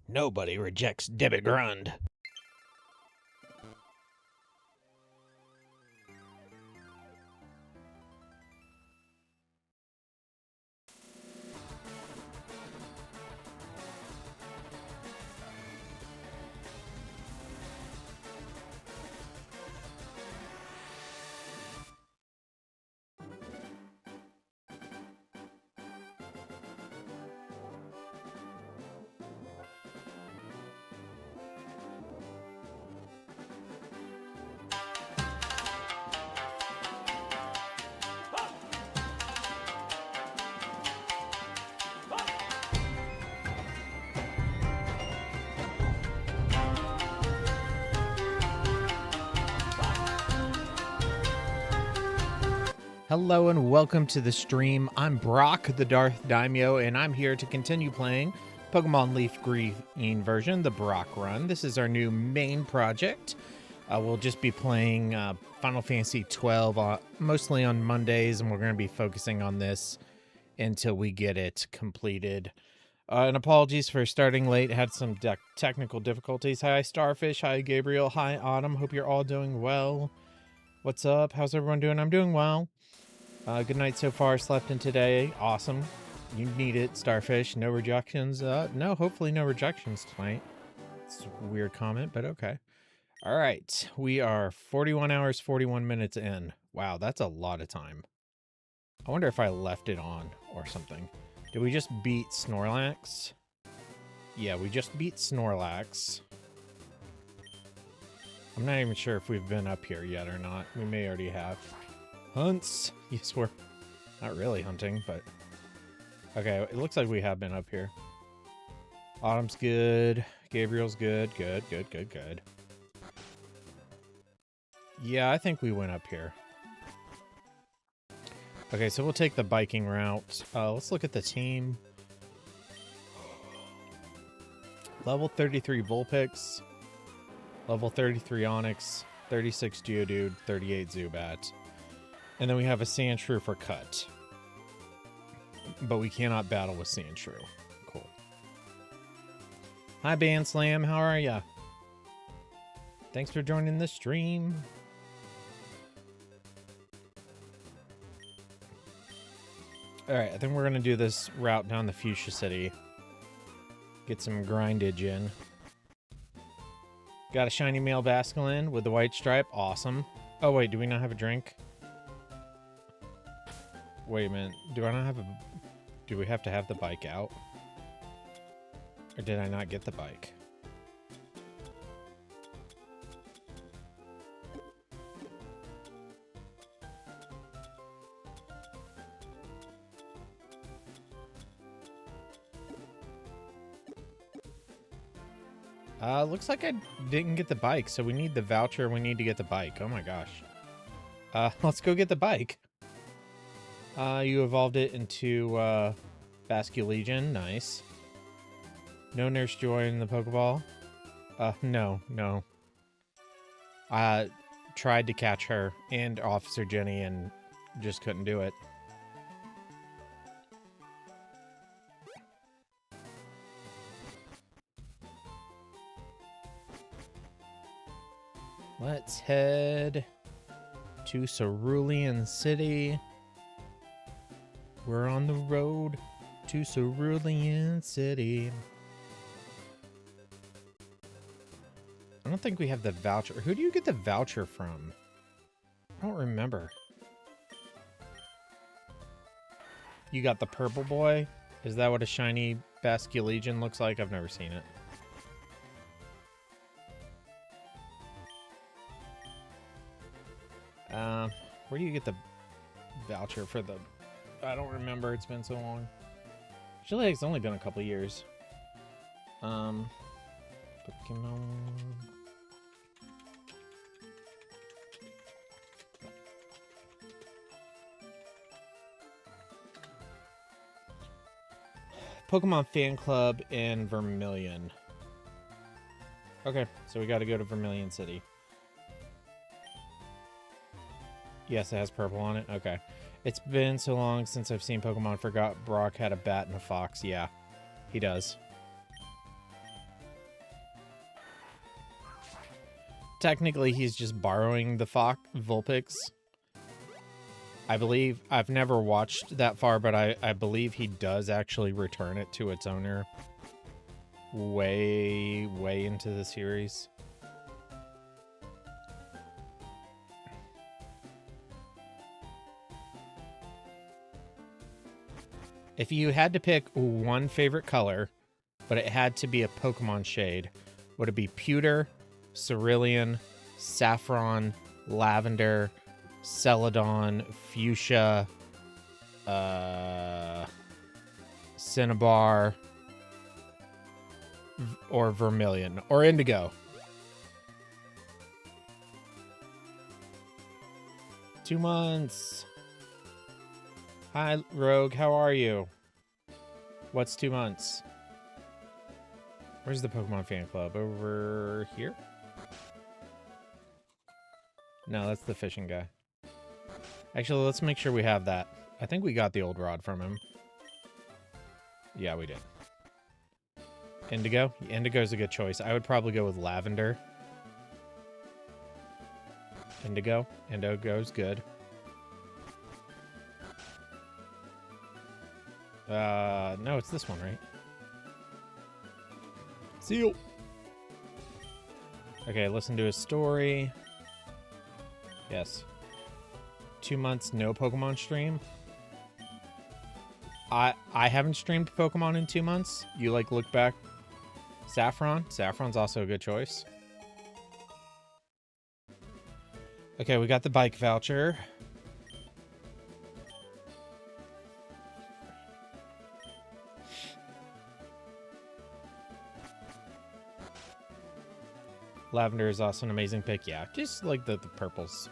Nobody rejects debit grund. Hello and welcome to the stream. I'm Brock, the DarthDaimyo, and I'm here to continue playing Pokemon LeafGreen version, the Brock Run. This is our new main project. We'll just be playing Final Fantasy XII mostly on Mondays, and we're going to be focusing on this until we get it completed. And apologies for starting late. Had some technical difficulties. Hi, Starfish. Hi, Gabriel. Hi, Autumn. Hope you're all doing well. What's up? How's everyone doing? I'm doing well. Good night so far. Slept in today. Awesome. You need it, Starfish. No rejections. No, hopefully no rejections tonight. It's a weird comment, but okay. All right. We are 41 hours, 41 minutes in. Wow, that's a lot of time. I wonder if I left it on or something. Did we just beat Snorlax? Yeah, we just beat Snorlax. I'm not even sure if we've been up here yet or not. We may already have. Hunts. Yes, we're not really hunting, but okay, it looks like we have been up here. Autumn's good. Gabriel's good. Good. Yeah, I think we went up here. Okay, so we'll take the biking route. Let's look at the team. Level 33 Vulpix. Level 33 Onix. 36 Geodude. 38 Zubat. And then we have a Sandshrew for cut. But we cannot battle with Sandshrew. Cool. Hi, Bandslam. How are ya? Thanks for joining the stream. Alright, I think we're going to do this route down the Fuchsia City. Get some grindage in. Got a shiny male Basculin with the white stripe. Awesome. Oh, wait. Do we not have a drink? Wait a minute, do I not have a... Do we have to have the bike out? Or did I not get the bike? Looks like I didn't get the bike, so we need the voucher, we need to get the bike. Oh my gosh. Let's go get the bike. You evolved it into Basculegion. Nice. No Nurse Joy in the Pokeball. No. I tried to catch her and Officer Jenny and just couldn't do it. Let's head to Cerulean City. We're on the road to Cerulean City. I don't think we have the voucher. Who do you get the voucher from? I don't remember. You got the purple boy? Is that what a shiny Basculegion looks like? I've never seen it. Where do you get the voucher for the... I don't remember. It's been so long. Actually, it's only been a couple years. Pokemon. Pokemon Fan Club in Vermilion. Okay, so we got to go to Vermilion City. Yes, it has purple on it. Okay. It's been so long since I've seen Pokemon. Forgot Brock had a bat and a fox. Yeah, he does. technically he's just borrowing the Vulpix. I believe, I've never watched that far, but I believe he does actually return it to its owner way into the series. If you had to pick one favorite color, but it had to be a Pokemon shade, would it be pewter, cerulean, saffron, lavender, celadon, fuchsia, cinnabar, or vermilion, or indigo? 2 months. Hi, Rogue. How are you? What's 2 months? Where's the Pokemon fan club? Over here? No, that's the fishing guy. Actually, let's make sure we have that. I think we got the old rod from him. Yeah, we did. Indigo? Indigo's a good choice. I would probably go with lavender. Indigo. Indigo's good. No, it's this one, right? Seal. Okay, listen to his story. Yes. 2 months, no Pokemon stream. I haven't streamed Pokemon in 2 months. You like look back. Saffron. Saffron's also a good choice. Okay, we got the bike voucher. Lavender is also an amazing pick. Yeah, just like the purples.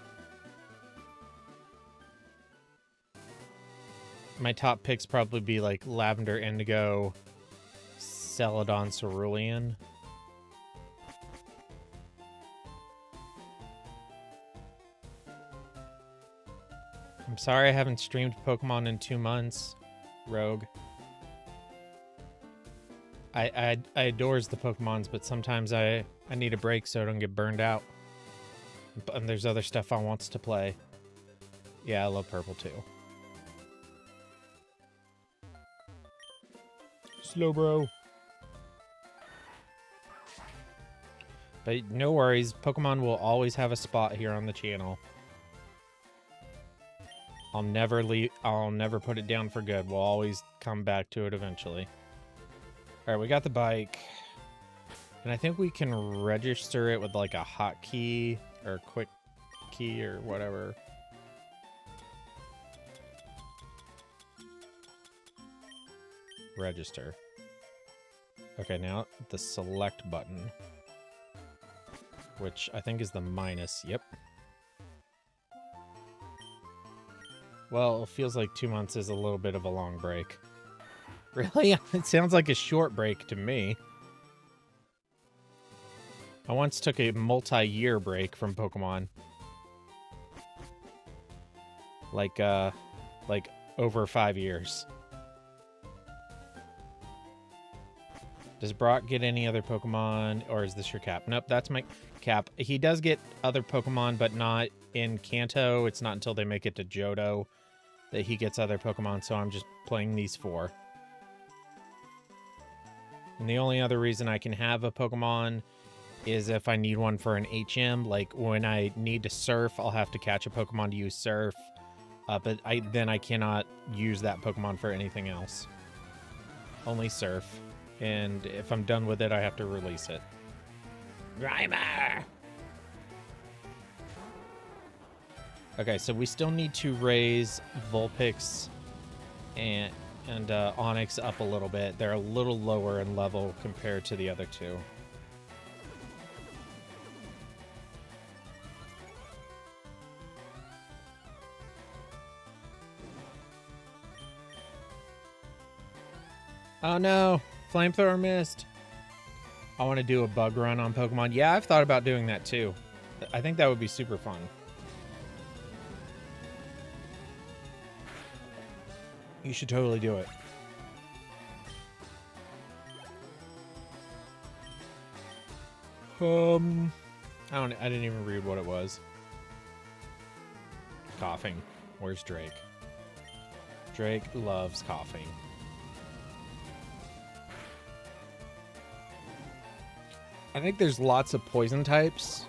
My top picks probably be like lavender, indigo, celadon, cerulean. I'm sorry I haven't streamed Pokemon in 2 months, Rogue. I adores the Pokemons, but sometimes I need a break so I don't get burned out. And there's other stuff I wants to play. Yeah, I love purple too. Slow bro. But no worries, Pokemon will always have a spot here on the channel. I'll never put it down for good. We'll always come back to it eventually. Alright, we got the bike. And I think we can register it with like a hotkey or a quick key or whatever. Register. Okay, now the select button. Which I think is the minus. Yep. Well, it feels like 2 months is a little bit of a long break. Really? It sounds like a short break to me. I once took a multi-year break from Pokemon. Like over 5 years. Does Brock get any other Pokemon, or is this your cap? Nope, that's my cap. He does get other Pokemon, but not in Kanto. It's not until they make it to Johto that he gets other Pokemon, so I'm just playing these 4. And the only other reason I can have a Pokemon is if I need one for an HM. Like, when I need to surf, I'll have to catch a Pokemon to use surf. But then I cannot use that Pokemon for anything else. Only surf. And if I'm done with it, I have to release it. Grimer! Okay, so we still need to raise Vulpix and Onix up a little bit. They're a little lower in level compared to the other two. Oh no! Flamethrower missed! I want to do a bug run on Pokemon. Yeah, I've thought about doing that too. I think that would be super fun. You should totally do it. I didn't even read what it was. Coughing. Where's Drake? Drake loves coughing. I think there's lots of poison types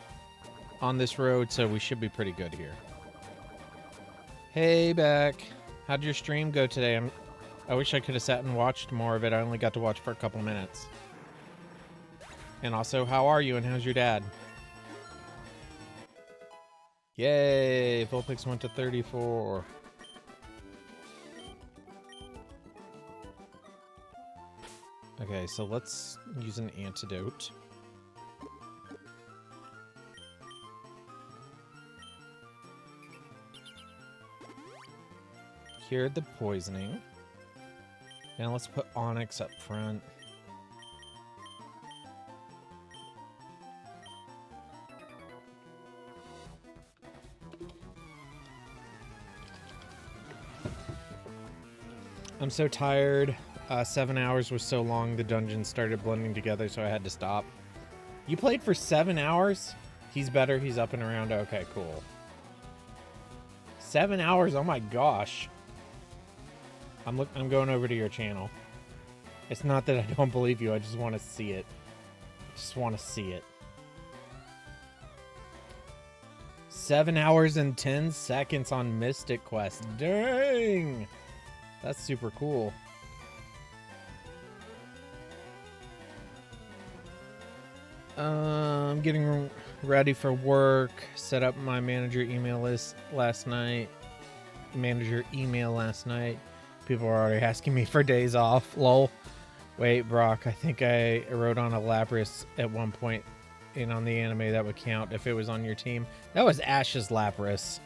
on this road, so we should be pretty good here. Hey, Beck. How'd your stream go today? I wish I could have sat and watched more of it. I only got to watch for a couple minutes. And also, how are you and how's your dad? Yay! Vulpix went to 34. Okay, so let's use an antidote. Cured the poisoning. Now let's put Onix up front. I'm so tired. 7 hours was so long, the dungeons started blending together, so I had to stop. You played for 7 hours? He's better, he's up and around. Okay, cool. 7 hours, oh my gosh. I'm going over to your channel. It's not that I don't believe you, I just want to see it. Just want to see it. 7 hours and 10 seconds on Mystic Quest. Dang! That's super cool. I'm getting ready for work. Set up my manager email list last night. People are already asking me for days off. Lol. Wait, Brock, I think I wrote on a Lapras at one point and on the anime that would count if it was on your team. That was Ash's Lapras.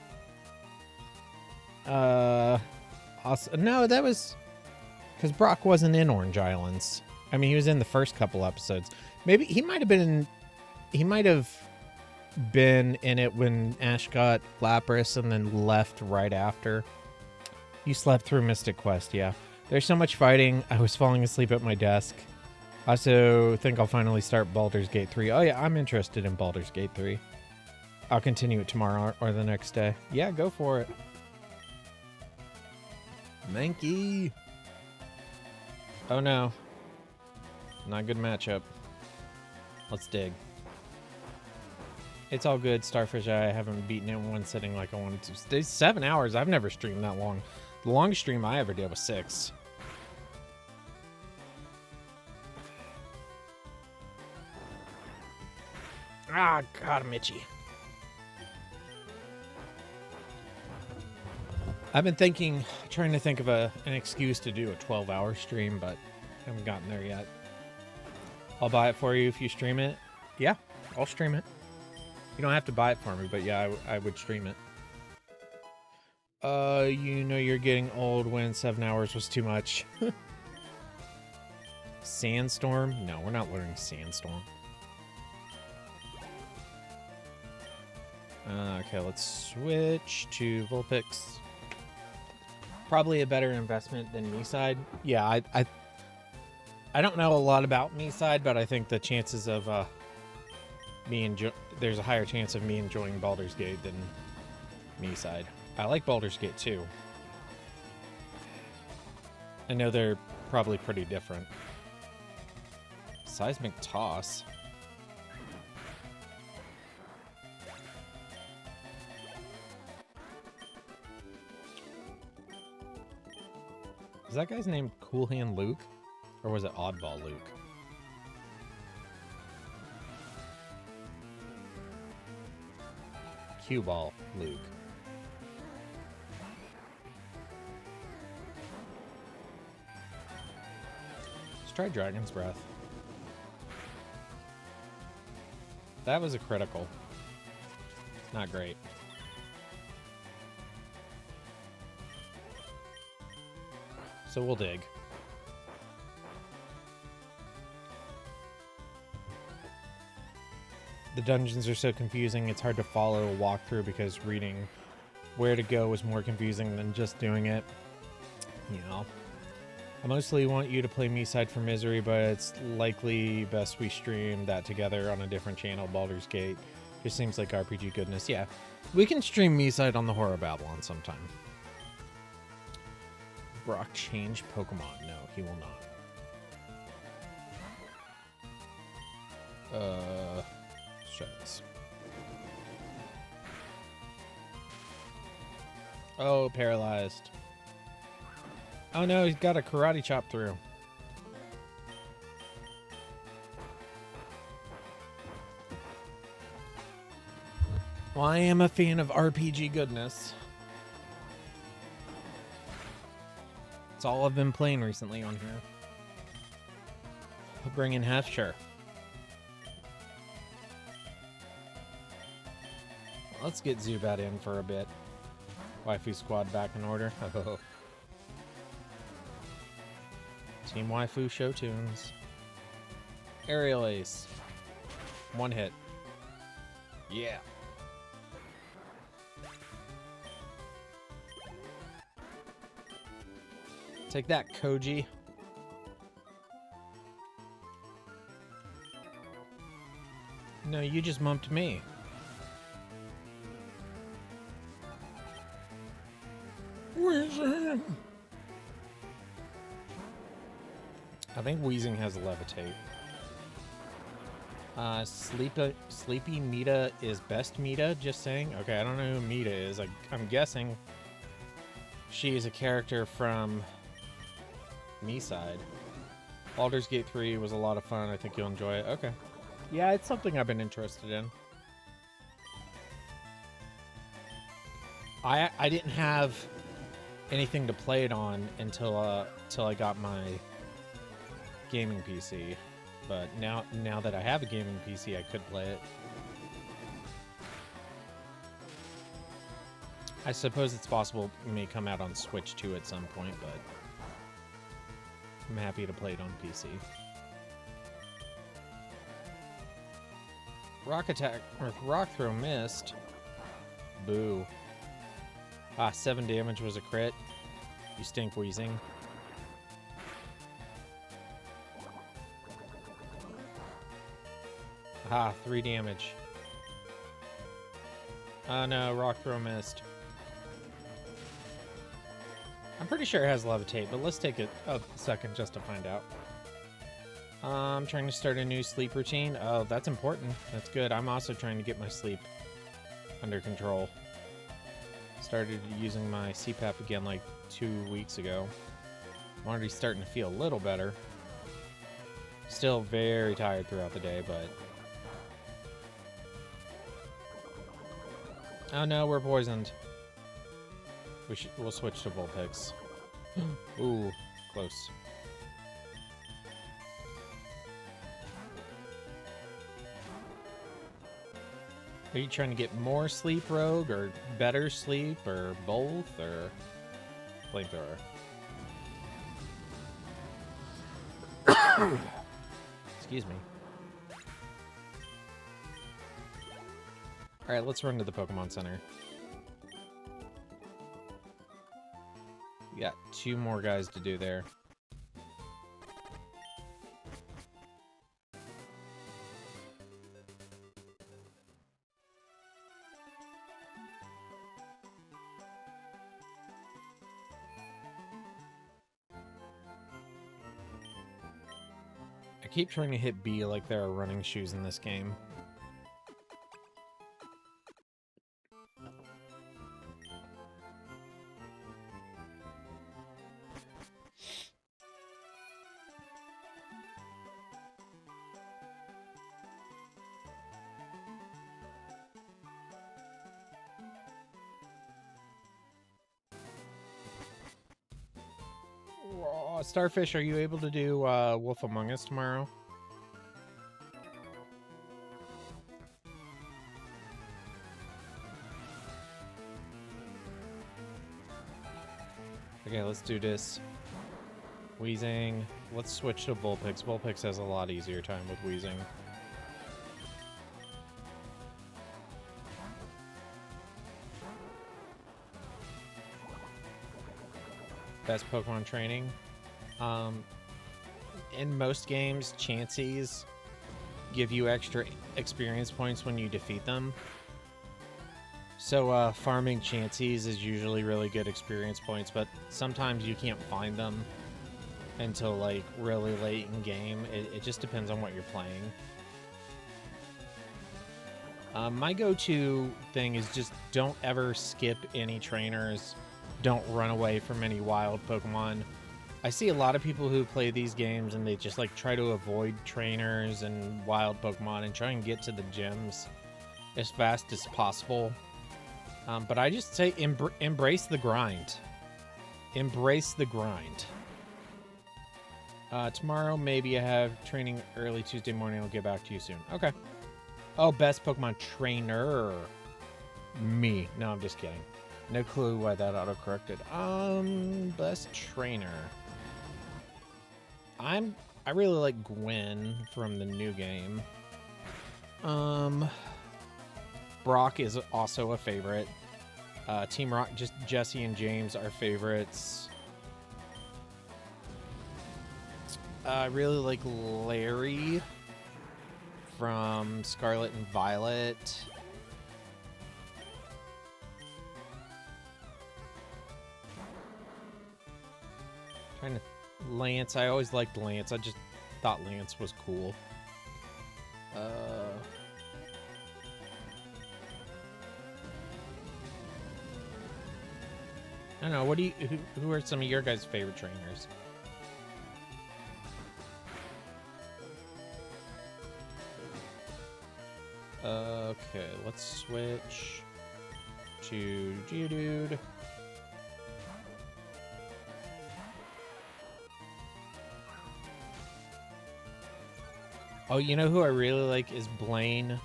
Awesome. No, that was because Brock wasn't in Orange Islands. I mean, he was in the first couple episodes. Maybe he might have been in it when Ash got Lapras and then left right after. You slept through Mystic Quest, yeah. There's so much fighting. I was falling asleep at my desk. I also think I'll finally start Baldur's Gate 3. Oh yeah, I'm interested in Baldur's Gate 3. I'll continue it tomorrow or the next day. Yeah, go for it. Mankey. Oh no. Not a good matchup. Let's dig. It's all good, Starfish. I haven't beaten it in one sitting like I wanted to. It's 7 hours. I've never streamed that long. The longest stream I ever did was 6. Ah, God, I'm itchy. I've been trying to think of an excuse to do a 12-hour stream, but I haven't gotten there yet. I'll buy it for you if you stream it. Yeah, I'll stream it. You don't have to buy it for me, but yeah, I would stream it. You know you're getting old when 7 hours was too much. Sandstorm? No, we're not learning Sandstorm. Okay, let's switch to Vulpix. Probably a better investment than Me-Side. Yeah, I don't know a lot about Me-Side, but I think the chances of there's a higher chance of me enjoying Baldur's Gate than Me-Side. I like Baldur's Gate too. I know they're probably pretty different. Seismic Toss. Is that guy's name Cool Hand Luke? Or was it Oddball Luke? Cue Ball Luke. Let's try Dragon's Breath. That was a critical. Not great. So we'll dig. The dungeons are so confusing, it's hard to follow a walkthrough because reading where to go is more confusing than just doing it. You know. I mostly want you to play Me-Side for Misery, but it's likely best we stream that together on a different channel, Baldur's Gate. Just seems like RPG goodness. Yeah, we can stream Me-Side on the Horror Babylon sometime. Brock change Pokemon. No, he will not. Let's try this. Oh, paralyzed. Oh no, he's got a karate chop through. Well, I am a fan of RPG goodness. It's all I've been playing recently on here. I'll bring in Hef, sure. Let's get Zubat in for a bit. Waifu squad back in order. Oh. Team Waifu show tunes. Aerial Ace. One hit. Yeah. Take that, Koji. No, you just mumped me. Wheezing. I think Wheezing has Levitate. Sleepy Mita is best Mita, just saying. Okay, I don't know who Mita is. I'm guessing she is a character from Me-Side. Baldur's Gate 3 was a lot of fun. I think you'll enjoy it. Okay. Yeah, it's something I've been interested in. I didn't have anything to play it on until I got my gaming PC. But now that I have a gaming PC, I could play it. I suppose it's possible it may come out on Switch too at some point, but I'm happy to play it on PC. Rock attack, or rock throw missed. Boo. 7 damage was a crit. You stink, Wheezing. Ah, 3 damage. Oh no, rock throw missed. I'm pretty sure it has Levitate, but let's take a second just to find out. I'm trying to start a new sleep routine. Oh, that's important. That's good. I'm also trying to get my sleep under control. Started using my CPAP again like 2 weeks ago. I'm already starting to feel a little better. Still very tired throughout the day, but... Oh no, we're poisoned. We'll switch to Vulpix. Ooh, close. Are you trying to get more sleep, Rogue, or better sleep, or both, or flamethrower? Excuse me. Alright, let's run to the Pokemon Center. We got 2 more guys to do there. I keep trying to hit B like there are running shoes in this game. Starfish, are you able to do Wolf Among Us tomorrow? Okay, let's do this. Wheezing. Let's switch to Vulpix. Vulpix has a lot easier time with Wheezing. Best Pokemon training. In most games, Chansey's give you extra experience points when you defeat them. So farming Chanseys is usually really good experience points, but sometimes you can't find them until like really late in game. It just depends on what you're playing. My go-to thing is just don't ever skip any trainers. Don't run away from any wild Pokemon. I see a lot of people who play these games and they just like try to avoid trainers and wild Pokemon and try and get to the gyms as fast as possible. But I just say embrace the grind. Embrace the grind. Tomorrow, maybe I have training early Tuesday morning. I'll get back to you soon. Okay. Oh, best Pokemon trainer. Me. No, I'm just kidding. No clue why that auto-corrected. Best trainer. I really like Gwen from the new game. Brock is also a favorite. Team Rock, just Jesse and James are favorites. I really like Larry from Scarlet and Violet. Lance, I always liked Lance. I just thought Lance was cool. I don't know. What do you? Who are some of your guys' favorite trainers? Okay, let's switch to Geodude. Oh, you know who I really like is Blaine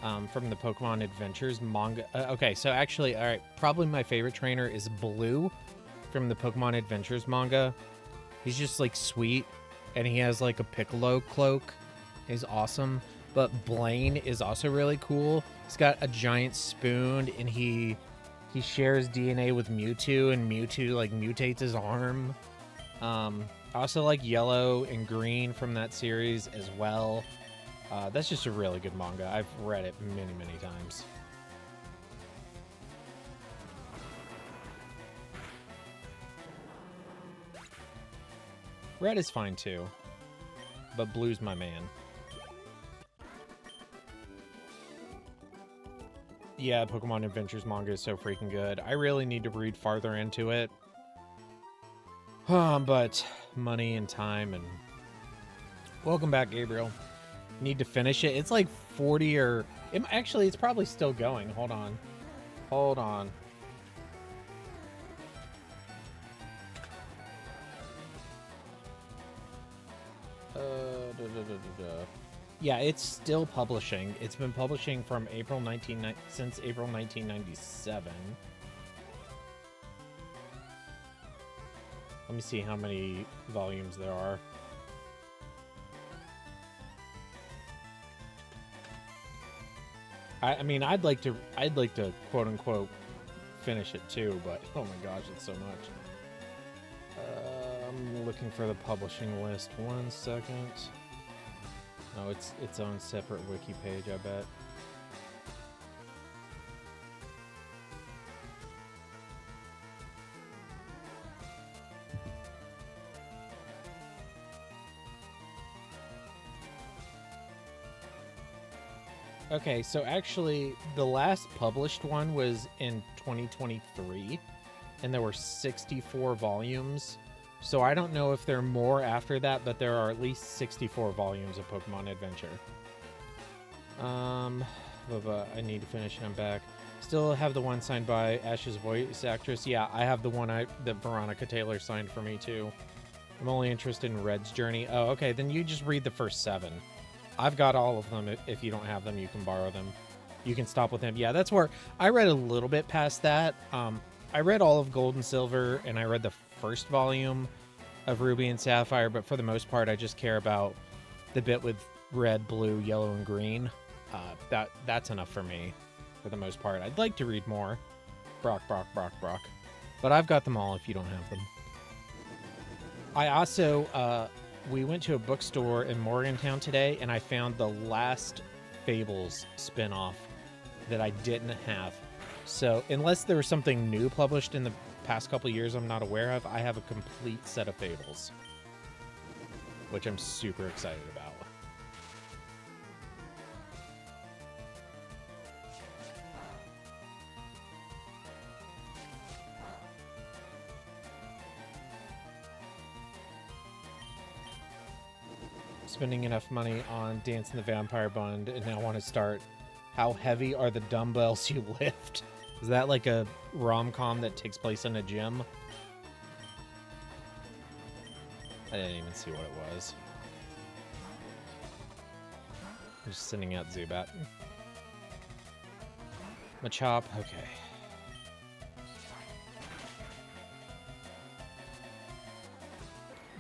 from the Pokemon Adventures manga. Okay, so actually, all right, probably my favorite trainer is Blue from the Pokemon Adventures manga. He's just like sweet, and he has like a Piccolo cloak. He's awesome. But Blaine is also really cool. He's got a giant spoon, and he shares DNA with Mewtwo, and Mewtwo like mutates his arm. I also like Yellow and Green from that series as well. That's just a really good manga. I've read it many, many times. Red is fine too, but Blue's my man. Yeah, Pokemon Adventures manga is so freaking good. I really need to read farther into it. But money and time and... Welcome back, Gabriel. Need to finish it. It's like 40 or... Actually, it's probably still going. Hold on. Hold on. Yeah, it's still publishing. It's been publishing from since April 1997. Let me see how many volumes there are. I mean, I'd like to quote unquote finish it too, but oh my gosh, it's so much. I'm looking for the publishing list. 1 second. Oh, it's its own separate wiki page, I bet. Okay, so actually, the last published one was in 2023, and there were 64 volumes. So I don't know if there are more after that, but there are at least 64 volumes of Pokemon Adventure. I need to finish it. I'm back. Still have the one signed by Ash's voice actress. Yeah, I have the one that Veronica Taylor signed for me too. I'm only interested in Red's journey. Oh, okay, then you just read the first 7. I've got all of them. If you don't have them, you can borrow them. You can stop with him. Yeah, that's where I read a little bit past that. I read all of Gold and Silver, and I read the first volume of Ruby and Sapphire, but for the most part, I just care about the bit with red, blue, yellow, and green. That's enough for me, for the most part. I'd like to read more. Brock. But I've got them all if you don't have them. I also, We went to a bookstore in Morgantown today, and I found the last Fables spinoff that I didn't have. So unless there was something new published in the past couple years I'm not aware of, I have a complete set of Fables, which I'm super excited about. Spending enough money on Dance in the Vampire Bund, and now want to start How Heavy Are the Dumbbells You Lift? Is that like a rom-com that takes place in a gym? I didn't even see what it was. I'm just sending out Zubat. Machop, okay.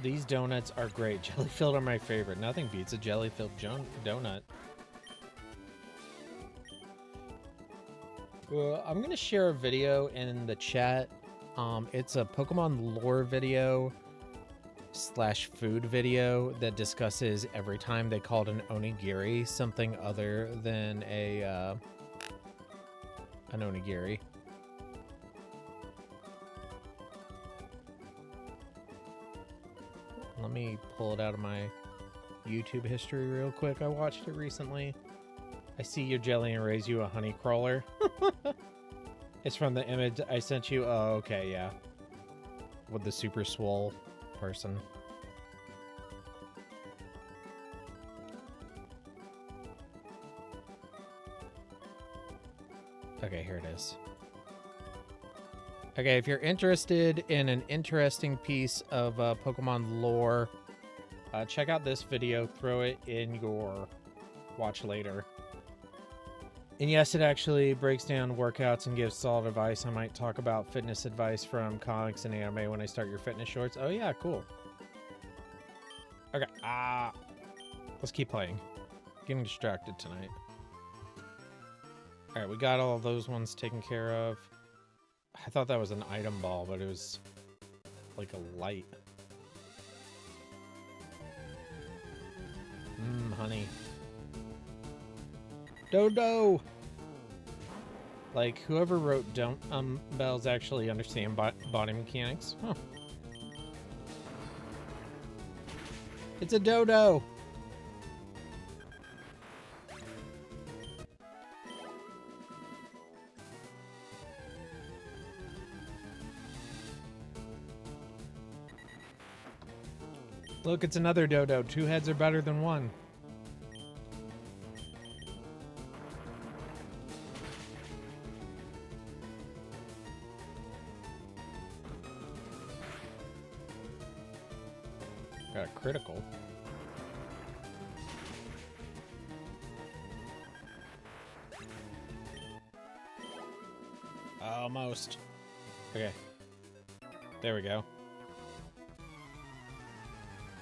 These donuts are great. Jelly-filled are my favorite. Nothing beats a jelly-filled donut. I'm going to share a video in the chat. It's a Pokemon lore video / food video that discusses every time they called an onigiri something other than an onigiri. Let me pull it out of my YouTube history real quick. I watched it recently. I see your jelly and raise you a honey crawler. It's from the image I sent you. Oh, okay, yeah. With the super swole person. Okay, here it is. Okay, if you're interested in an interesting piece of Pokemon lore, check out this video. Throw it in your watch later. And yes, it actually breaks down workouts and gives solid advice. I might talk about fitness advice from comics and anime when I start your fitness shorts. Oh yeah, cool. Okay, let's keep playing. Getting distracted tonight. Alright, we got all those ones taken care of. I thought that was an item ball, but it was like a light. Honey. Dodo! Like, whoever wrote bells actually understand body mechanics. Huh. It's a dodo! Look, it's another dodo. 2 heads are better than 1. Got a critical. Almost. Okay. There we go.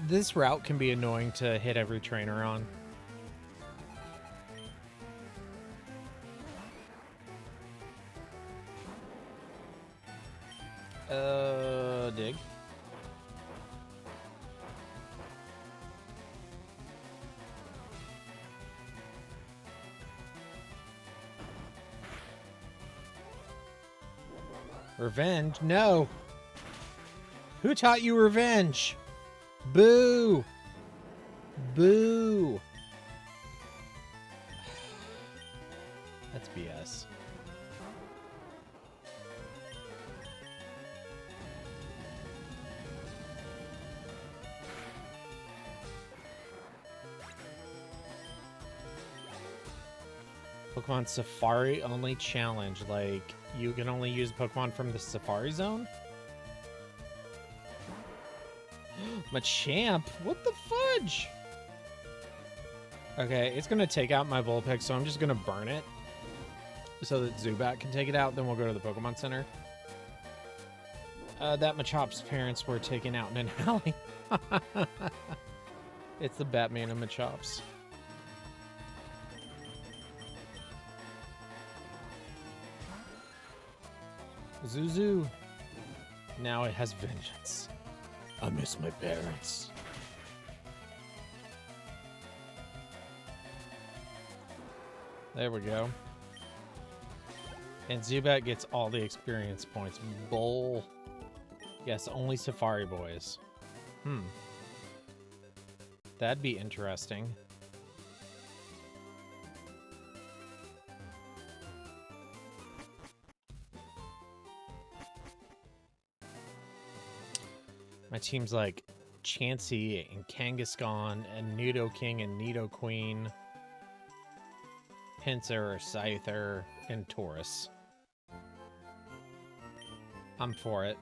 This route can be annoying to hit every trainer on. Dig. Revenge? No! Who taught you revenge? Boo! Boo! That's BS. Pokemon Safari only challenge. Like, you can only use Pokemon from the Safari Zone? Machamp? What the fudge? Okay, it's gonna take out my Vulpix, so I'm just gonna burn it so that Zubat can take it out. Then we'll go to the Pokemon Center. That Machop's parents were taken out in an alley. It's the Batman of Machops. Zuzu. Now it has vengeance. I miss my parents. There we go. And Zubat gets all the experience points. Bull. Yes, only Safari Boys. That'd be interesting. My team's like Chansey and Kangaskhan and Nidoking and Nidoqueen, Pinsir, Scyther, and Taurus. I'm for it.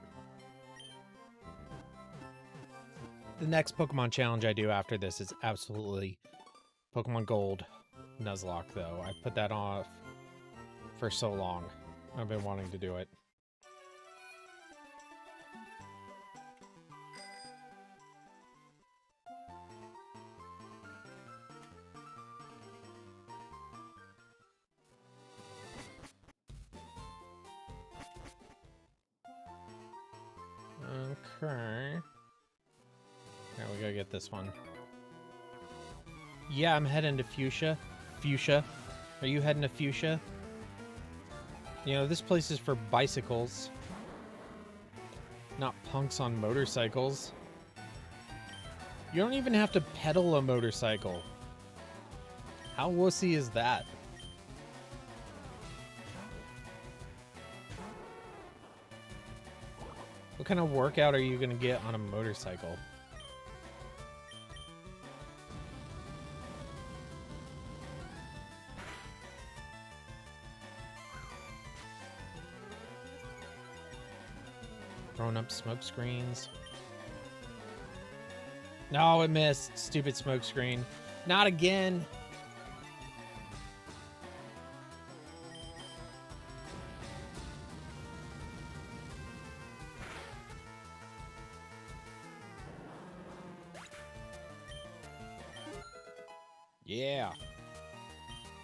The next Pokemon challenge I do after this is absolutely Pokemon Gold Nuzlocke, though. I put that off for so long. I've been wanting to do it. Okay. Now we gotta get this one. Yeah, I'm heading to Fuchsia. Fuchsia. Are you heading to Fuchsia? You know, this place is for bicycles. Not punks on motorcycles. You don't even have to pedal a motorcycle. How wussy is that? What kind of workout are you gonna get on a motorcycle? Throwing up smoke screens. No, it missed. Stupid smoke screen. Not again. Yeah.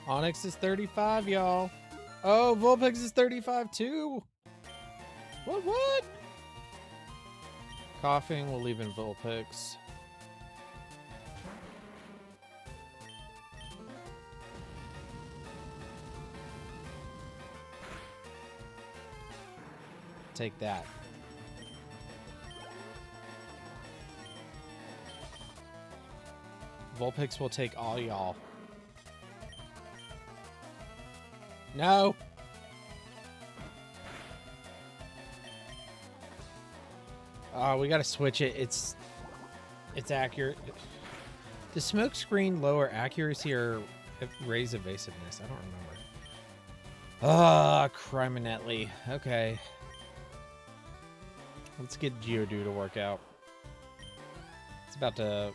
Onix is 35, y'all. Oh, Vulpix is 35 too. What? Coughing, we'll leave in Vulpix. Take that. Vulpix will take all y'all. No! We gotta switch it. It's accurate. Does smoke screen lower accuracy or raise evasiveness? I don't remember. Ah, criminally. Okay. Let's get Geodude to work out. It's about to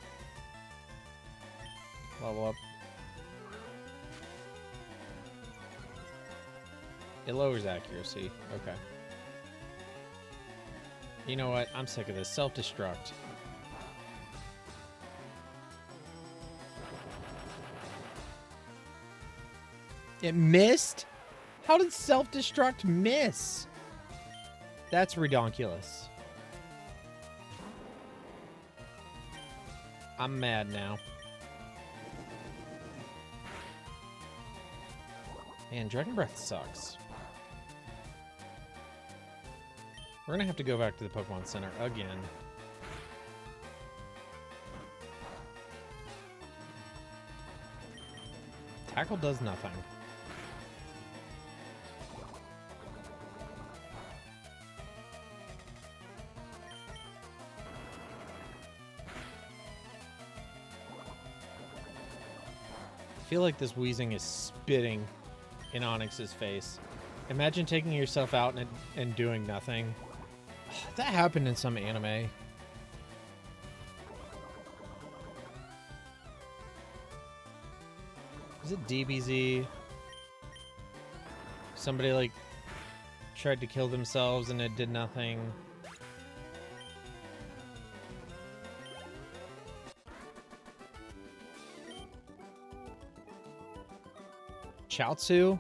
level up. It lowers accuracy. Okay. You know what? I'm sick of this. Self-destruct. It missed? How did self-destruct miss? That's redonkulous. I'm mad now. Man, Dragon Breath sucks. We're gonna have to go back to the Pokemon Center again. Tackle does nothing. I feel like this wheezing is spitting in Onix's face. Imagine taking yourself out and doing nothing. That happened in some anime. Is it DBZ? Somebody like tried to kill themselves and it did nothing. Chaozu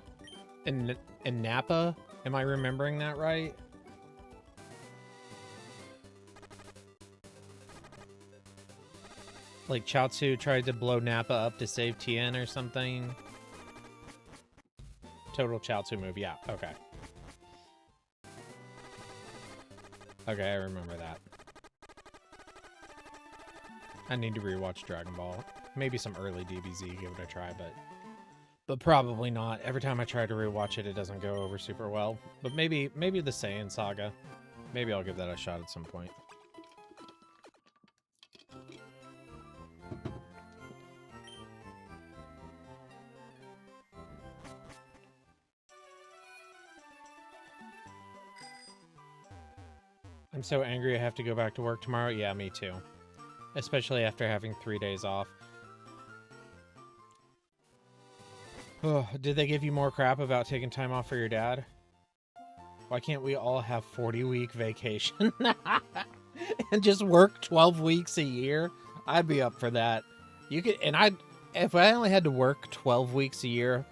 and Nappa? Am I remembering that right? Like Chaozu tried to blow Nappa up to save Tien or something. Total Chaozu move, yeah, okay. Okay, I remember that. I need to rewatch Dragon Ball. Maybe some early DBZ, give it a try, but probably not. Every time I try to rewatch it, it doesn't go over super well. But maybe the Saiyan Saga. Maybe I'll give that a shot at some point. I'm so angry I have to go back to work tomorrow. Yeah, me too. Especially after having 3 days off. Oh, did they give you more crap about taking time off for your dad? Why can't we all have 40-week vacation and just work 12 weeks a year? I'd be up for that. You could, and if I only had to work 12 weeks a year,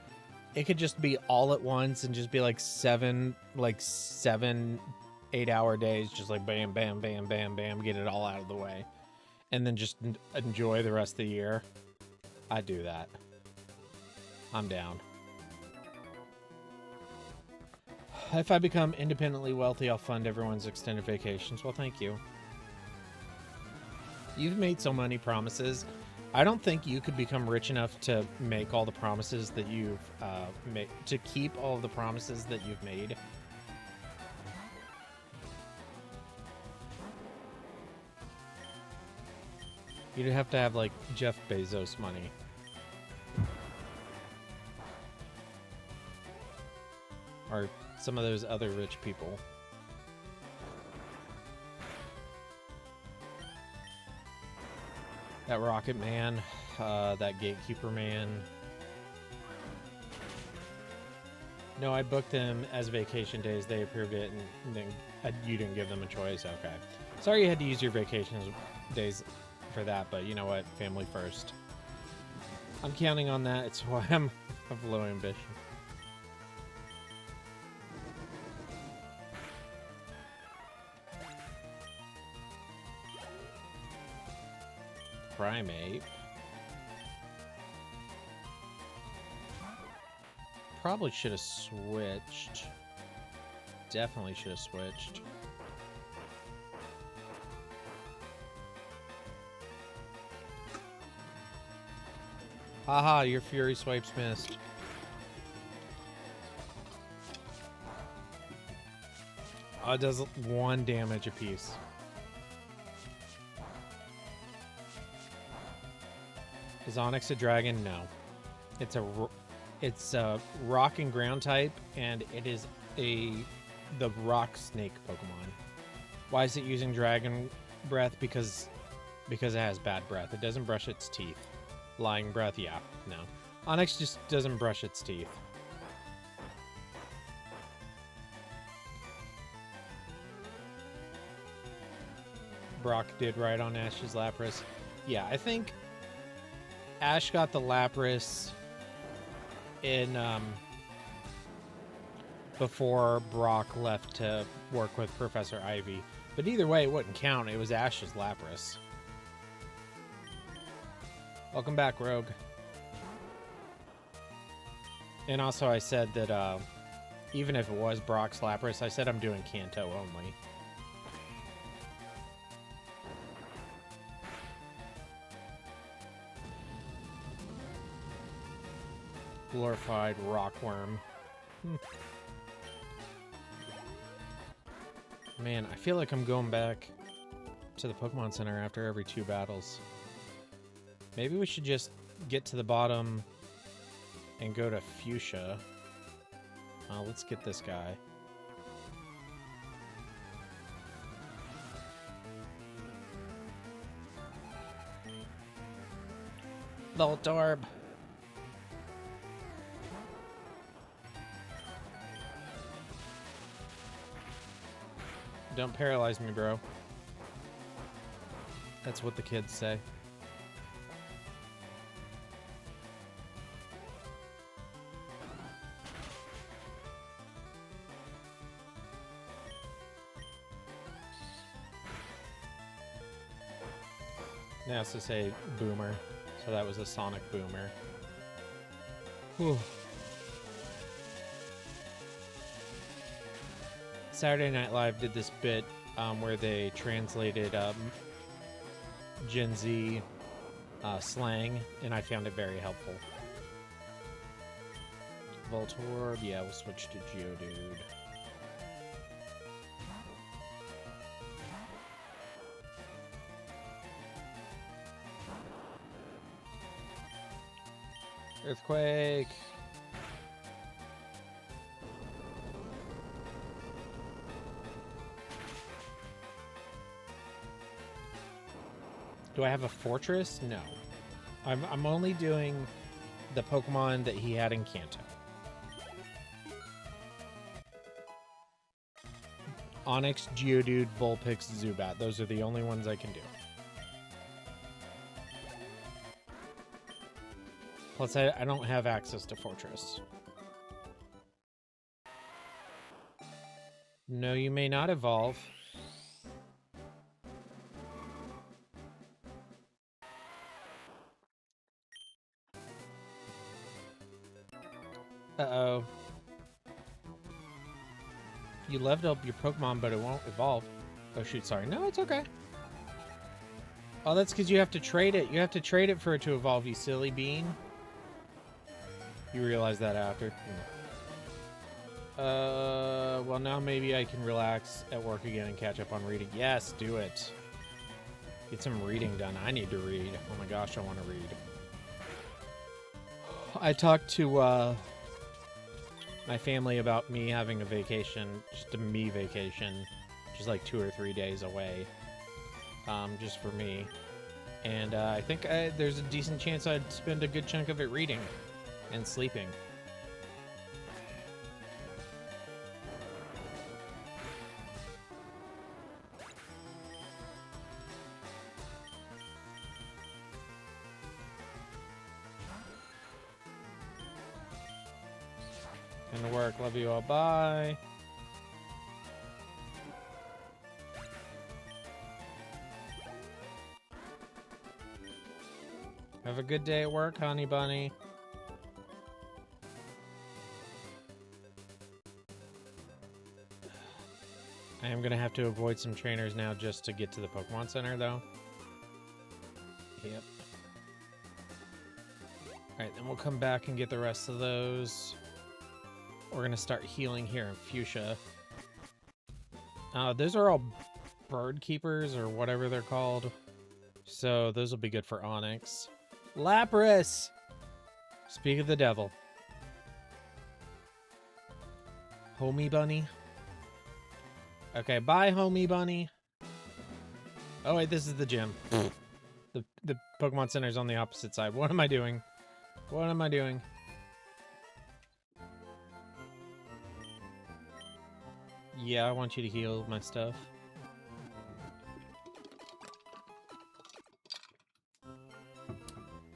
it could just be all at once and just be like seven 8-hour days, just like bam, bam, bam, bam, bam, get it all out of the way. And then just enjoy the rest of the year. I'd do that. I'm down. If I become independently wealthy, I'll fund everyone's extended vacations. Well, thank you. You've made so many promises. I don't think you could become rich enough to make all the promises that you've made, to keep all of the promises that you've made. You'd have to have, like, Jeff Bezos money. Or some of those other rich people. That Rocket Man, that Gatekeeper Man. No, I booked them as vacation days. They approved it, and then you didn't give them a choice. Okay. Sorry you had to use your vacation days for that, but you know what? Family first. I'm counting on that. It's why I'm of low ambition. Primate. Probably should have switched. Definitely should have switched. Haha, your Fury Swipes missed. It does 1 damage apiece. Is Onix a dragon? No. It's a rock and ground type, and it is the rock snake Pokemon. Why is it using dragon breath? Because it has bad breath. It doesn't brush its teeth. Lying breath, yeah, no. Onix just doesn't brush its teeth. Brock did right on Ash's Lapras. Yeah, I think Ash got the Lapras in before Brock left to work with Professor Ivy. But either way, it wouldn't count. It was Ash's Lapras. Welcome back, Rogue. And also I said that even if it was Brock's Lapras, I said I'm doing Kanto only. Glorified rockworm. Man, I feel like I'm going back to the Pokemon Center after every 2 battles. Maybe we should just get to the bottom and go to Fuchsia. Let's get this guy. Voltorb. Don't paralyze me, bro. That's what the kids say. Now it's to say boomer, so that was a sonic boomer. Whew. Saturday Night Live did this bit where they translated Gen Z slang, and I found it very helpful. Voltorb, yeah, we'll switch to Geodude. Earthquake. Do I have a fortress? No. I'm only doing the Pokemon that he had in Kanto. Onix, Geodude, Vulpix, Zubat. Those are the only ones I can do. Plus, I don't have access to Fortress. No, you may not evolve. Uh-oh. You leveled up your Pokemon, but it won't evolve. Oh, shoot, sorry. No, it's okay. Oh, that's because you have to trade it. You have to trade it for it to evolve, you silly bean. You realize that after. Well, now maybe I can relax at work again and catch up on reading. Yes, do it. Get some reading done. I need to read. Oh my gosh, I want to read. I talked to my family about me having a vacation, just a me vacation, just like 2 or 3 days away, just for me. And I think there's a decent chance I'd spend a good chunk of it reading and sleeping. Gonna work. Love you all. Bye. Have a good day at work, honey bunny. I am gonna have to avoid some trainers now just to get to the Pokemon Center, though. Yep. Alright, then we'll come back and get the rest of those. We're gonna start healing here in Fuchsia. Those are all bird keepers or whatever they're called. So those will be good for Onix. Lapras! Speak of the devil. Homie bunny. Okay, bye, homie bunny. Oh wait, this is the gym. The Pokemon Center's on the opposite side. What am I doing? What am I doing? Yeah, I want you to heal my stuff.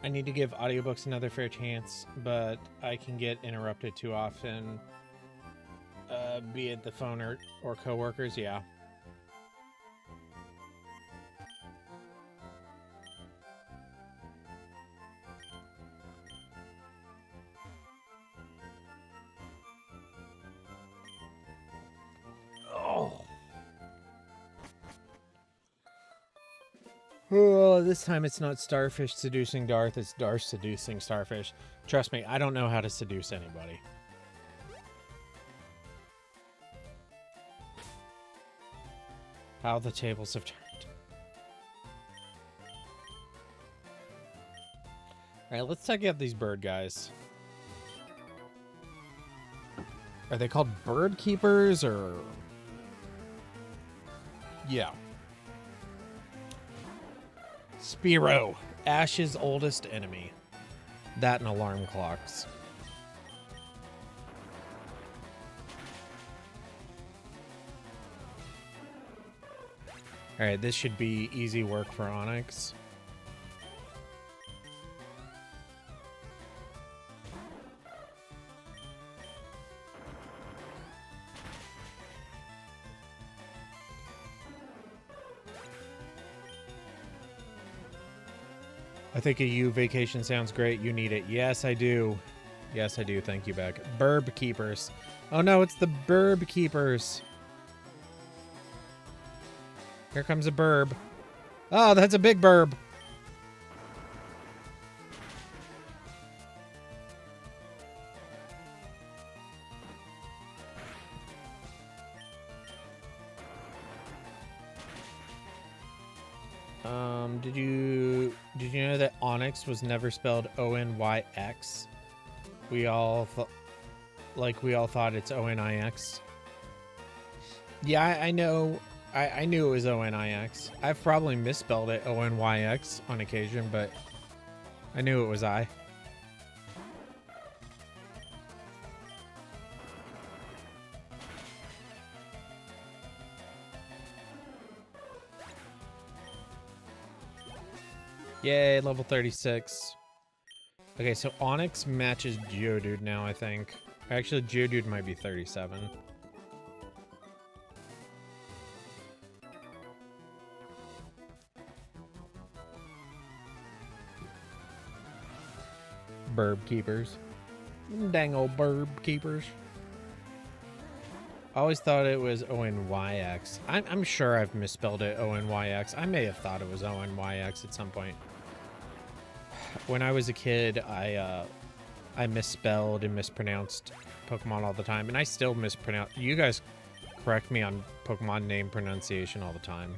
I need to give audiobooks another fair chance, but I can get interrupted too often. Be it the phone or coworkers, yeah. Oh, this time it's not Starfish seducing Darth, it's Darth seducing Starfish. Trust me, I don't know how to seduce anybody. How the tables have turned. Alright, let's check out these bird guys. Are they called bird keepers or... Yeah. Spearow, Ash's oldest enemy. That and alarm clocks. Alright, this should be easy work for Onix. I think a U vacation sounds great. You need it. Yes, I do. Yes, I do. Thank you, Beck. Burb Keepers. Oh no, it's the Burb Keepers. Here comes a burb. Oh, that's a big burb. Did you know that Onix was never spelled Onyx? We all thought it's Onix. Yeah, I know. I knew it was Onix. I've probably misspelled it Onyx on occasion, but I knew it was I. Yay, level 36. Okay, so Onix matches Geodude now, I think. Actually, Geodude might be 37. Burb keepers. Dang old burb keepers. I always thought it was Onyx. I'm sure I've misspelled it Onyx. I may have thought it was Onyx at some point. When I was a kid, I misspelled and mispronounced Pokemon all the time, and I still mispronounce. You guys correct me on Pokemon name pronunciation all the time.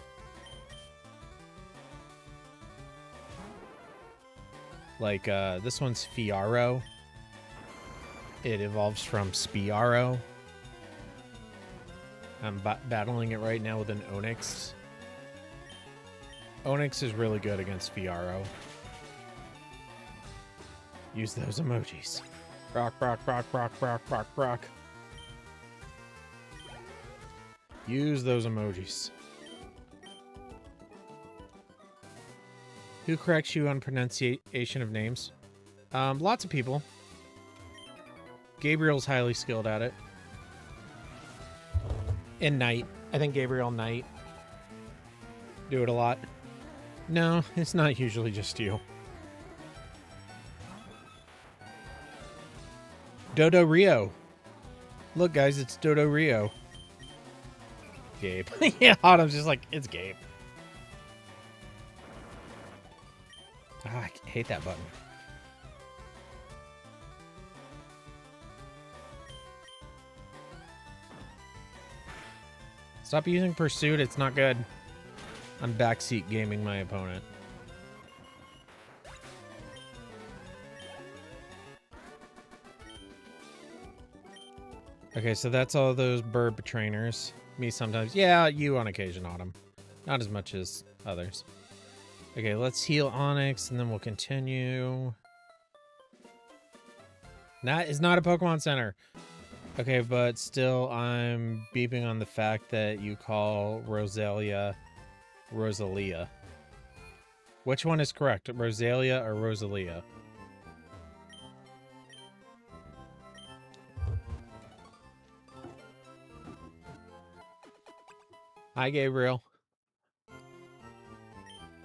Like, this one's Fiaro. It evolves from Spiaro. I'm battling it right now with an Onix. Onix is really good against Fiaro. Use those emojis. Rock, rock, rock, rock, rock, rock, rock. Use those emojis. Who corrects you on pronunciation of names? Lots of people. Gabriel's highly skilled at it. And Knight. I think Gabriel Knight do it a lot. No, it's not usually just you. Dodo Rio. Look, guys, it's Dodo Rio. Gabe. Yeah, Autumn's just like, it's Gabe. Ah, I hate that button. Stop using Pursuit, it's not good. I'm backseat gaming my opponent. Okay, so that's all those burb trainers. Me sometimes. Yeah, you on occasion, Autumn. Not as much as others. Okay, let's heal Onix, and then we'll continue. That is not a Pokemon Center. Okay, but still, I'm beeping on the fact that you call Rosalia Rosalia. Which one is correct? Rosalia or Rosalia? Hi, Gabriel.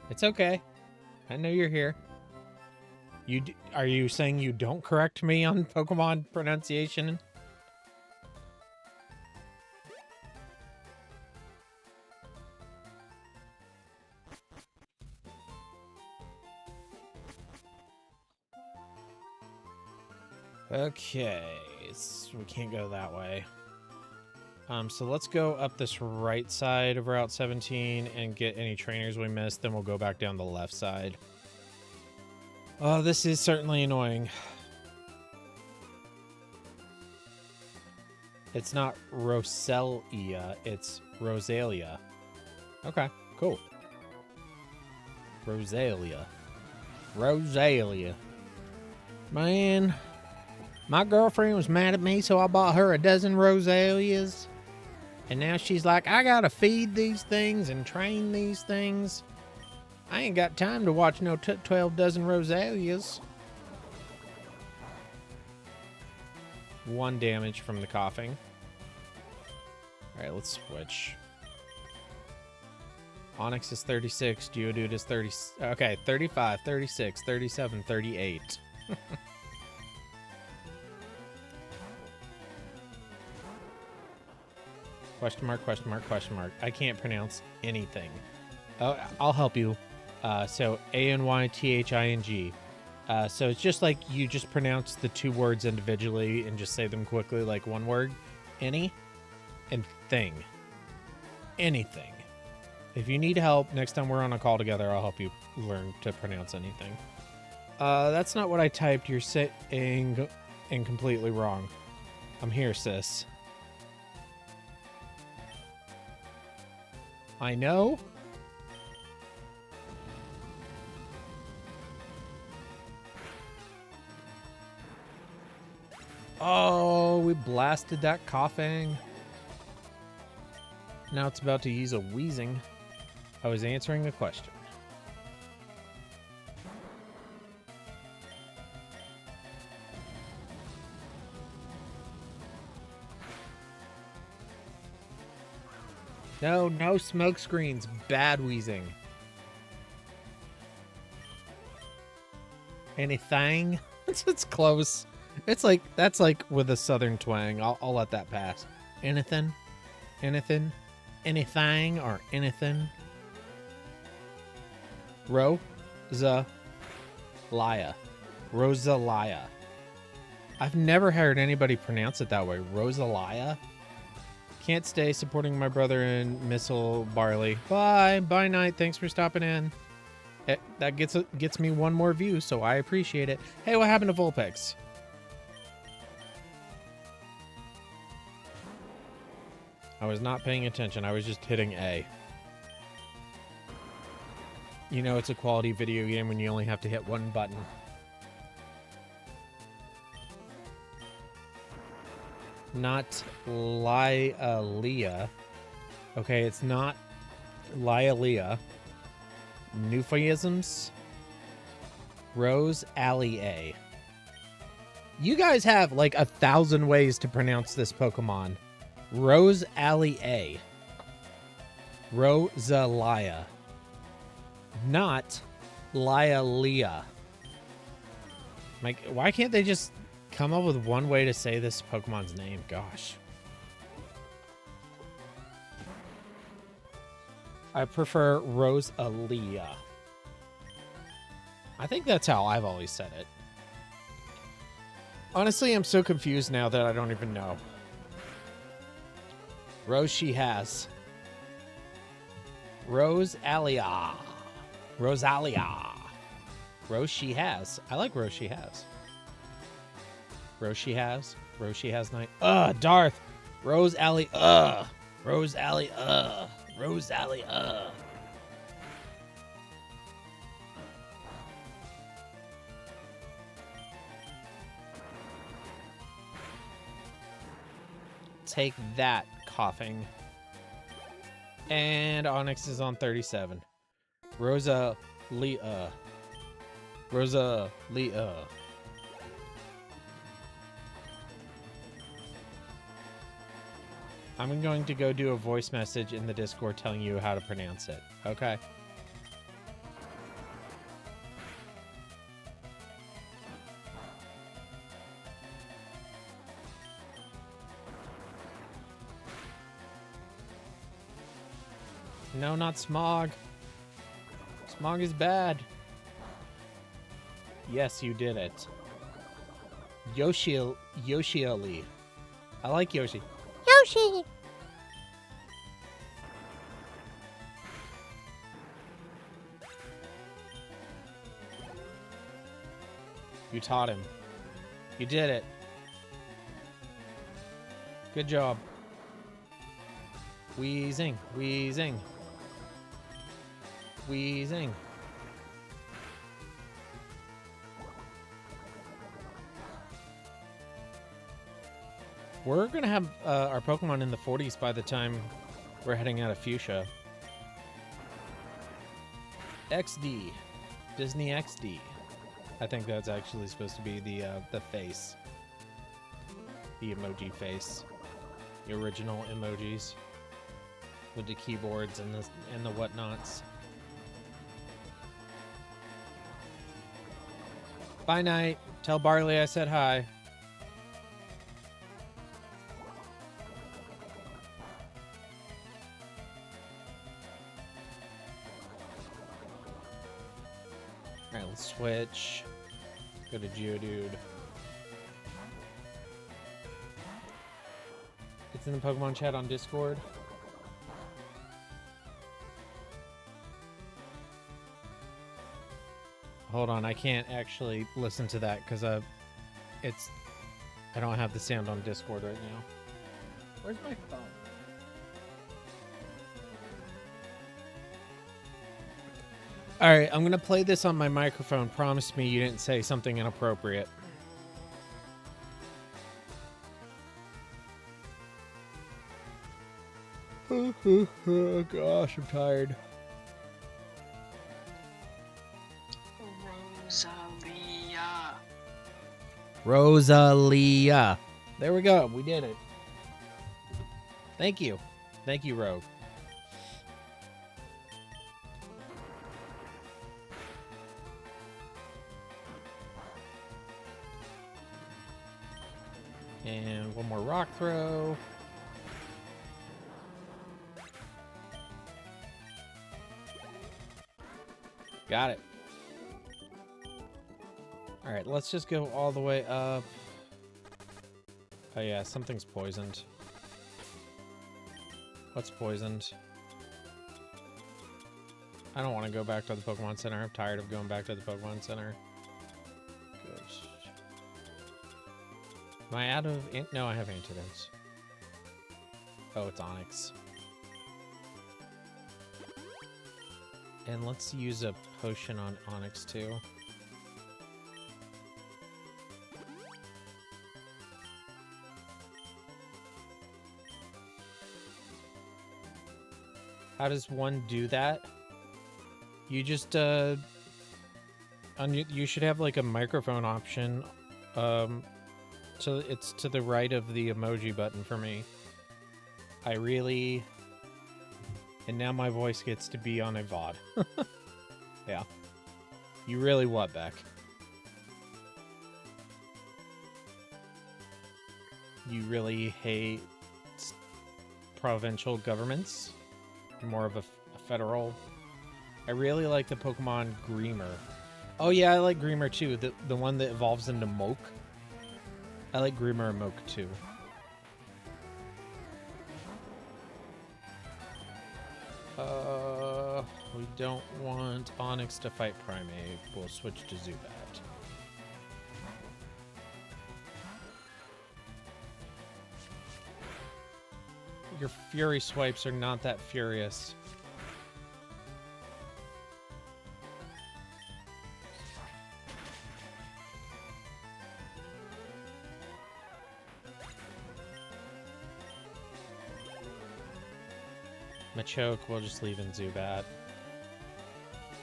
It's okay. I know you're here. Are you saying you don't correct me on Pokemon pronunciation? Okay, so we can't go that way. So let's go up this right side of Route 17 and get any trainers we missed, then we'll go back down the left side. Oh, this is certainly annoying. It's not Rosalia, it's Rosalia. Okay, cool. Rosalia. Rosalia. Man, my girlfriend was mad at me, so I bought her a dozen Rosalias. And now she's like, I gotta feed these things and train these things. I ain't got time to watch no 12 dozen Rosalias. 1 damage from the coughing. Alright, let's switch. Onix is 36, Geodude is 30. Okay, 35, 36, 37, 38. Question mark, question mark, question mark. I can't pronounce anything. Oh, I'll help you. So Anything. So it's just like you just pronounce the two words individually and just say them quickly like one word. Any and thing. Anything. If you need help, next time we're on a call together, I'll help you learn to pronounce anything. That's not what I typed. You're saying and completely wrong. I'm here, sis. I know. Oh, we blasted that coughing. Now it's about to use a wheezing. I was answering a question. No, no smoke screens. Bad wheezing. Anything? It's close. It's like, that's like with a southern twang. I'll let that pass. Anything? Anything? Anything or anything? Rosalia. Rosalia. I've never heard anybody pronounce it that way. Rosalia? Can't stay supporting my brother in Missile Barley. Bye. Bye, Night. Thanks for stopping in. That gets me one more view, so I appreciate it. Hey, what happened to Vulpix? I was not paying attention. I was just hitting A. You know it's a quality video game when you only have to hit one button. Not Lialia. Okay, it's not Lialia. Newfisms. Rose Alley A. You guys have like 1,000 ways to pronounce this Pokemon. Rose Alley A. Rosalia. Not Lialia. Like, why can't they just come up with one way to say this Pokemon's name? Gosh. I prefer Rosalia. I think that's how I've always said it. Honestly, I'm so confused now that I don't even know. Rose she has. Rosalia. Rosalia. Rose she has. I like Rose she has. Rose she has. Rose she has night. Darth. Rose Alley. Rose Alley. Rose Alley. Take that, coughing. And Onix is on 37. Rosalia. Rosalia. I'm going to go do a voice message in the Discord telling you how to pronounce it. Okay. No, not Smog. Smog is bad. Yes, you did it. Yoshi-Ali. I like Yoshi. Yoshi! You taught him. You did it. Good job. Wheezing, wheezing. Wheezing. We're going to have our Pokemon in the 40s by the time we're heading out of Fuchsia. XD. Disney XD. I think that's actually supposed to be the face. The emoji face. The original emojis. With the keyboards and the whatnots. Bye, Night. Tell Barley I said hi. Alright, let's switch. Go to Geodude. It's in the Pokemon chat on Discord. Hold on, I can't actually listen to that because I don't have the sound on Discord right now. Where's my phone? Alright, I'm gonna play this on my microphone. Promise me you didn't say something inappropriate. Oh gosh, I'm tired. Rosalia. There we go. We did it. Thank you. Thank you, Rogue. And one more rock throw. Got it. All right, let's just go all the way up. Oh yeah, something's poisoned. What's poisoned? I don't want to go back to the Pokemon Center. I'm tired of going back to the Pokemon Center. Gosh. Am I out of... No, I have antidotes. Oh, it's Onix. And let's use a potion on Onix too. How does one do that? You just, you should have like a microphone option. So it's to the right of the emoji button for me. I really... And now my voice gets to be on a VOD. Yeah. You really what, Beck? You really hate provincial governments? More of a federal. I really like the Pokemon Greamer. Oh yeah, I like Greamer too. The one that evolves into Moke. I like Greamer and Moke too. We don't want Onix to fight Primeape. We'll switch to Zubat. Your Fury swipes are not that furious. Machoke, we'll just leave in Zubat.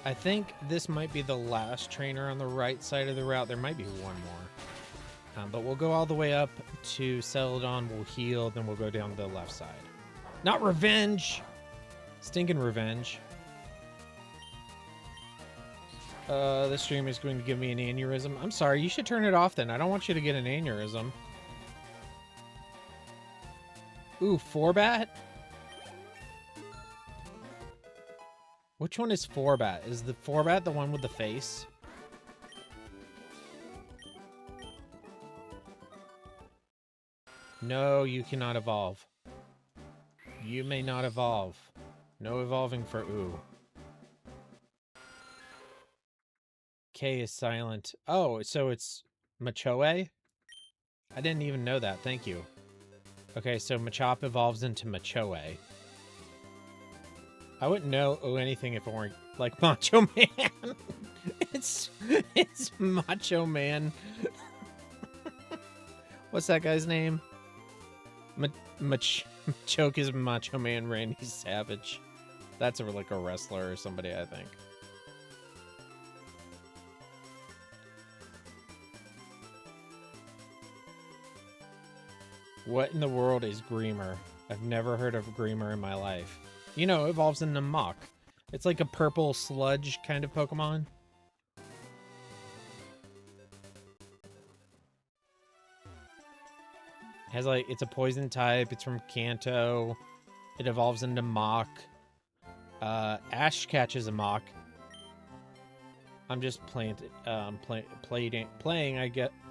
I think this might be the last trainer on the right side of the route. There might be one more. But we'll go all the way up to Celadon, we'll heal, then we'll go down the left side. Not revenge! Stinking revenge. This stream is going to give me an aneurysm. I'm sorry, you should turn it off then. I don't want you to get an aneurysm. Ooh, 4-bat? Which one is 4-bat? Is the 4-bat the one with the face? No, you cannot evolve. You may not evolve. No evolving for ooh. K is silent. Oh, so it's Machoe? I didn't even know that. Thank you. Okay, so Machop evolves into Machoe. I wouldn't know anything if it weren't like Macho Man. it's Macho Man. What's that guy's name? Machoke is Macho Man Randy Savage. That's like a wrestler or somebody, I think. What in the world is Greamer? I've never heard of Greamer in my life. You know, it evolves into Mach. It's like a purple sludge kind of Pokemon. Has like, it's a poison type. It's from Kanto. It evolves into Mach. Ash catches a Mach. I'm just playing. Playing.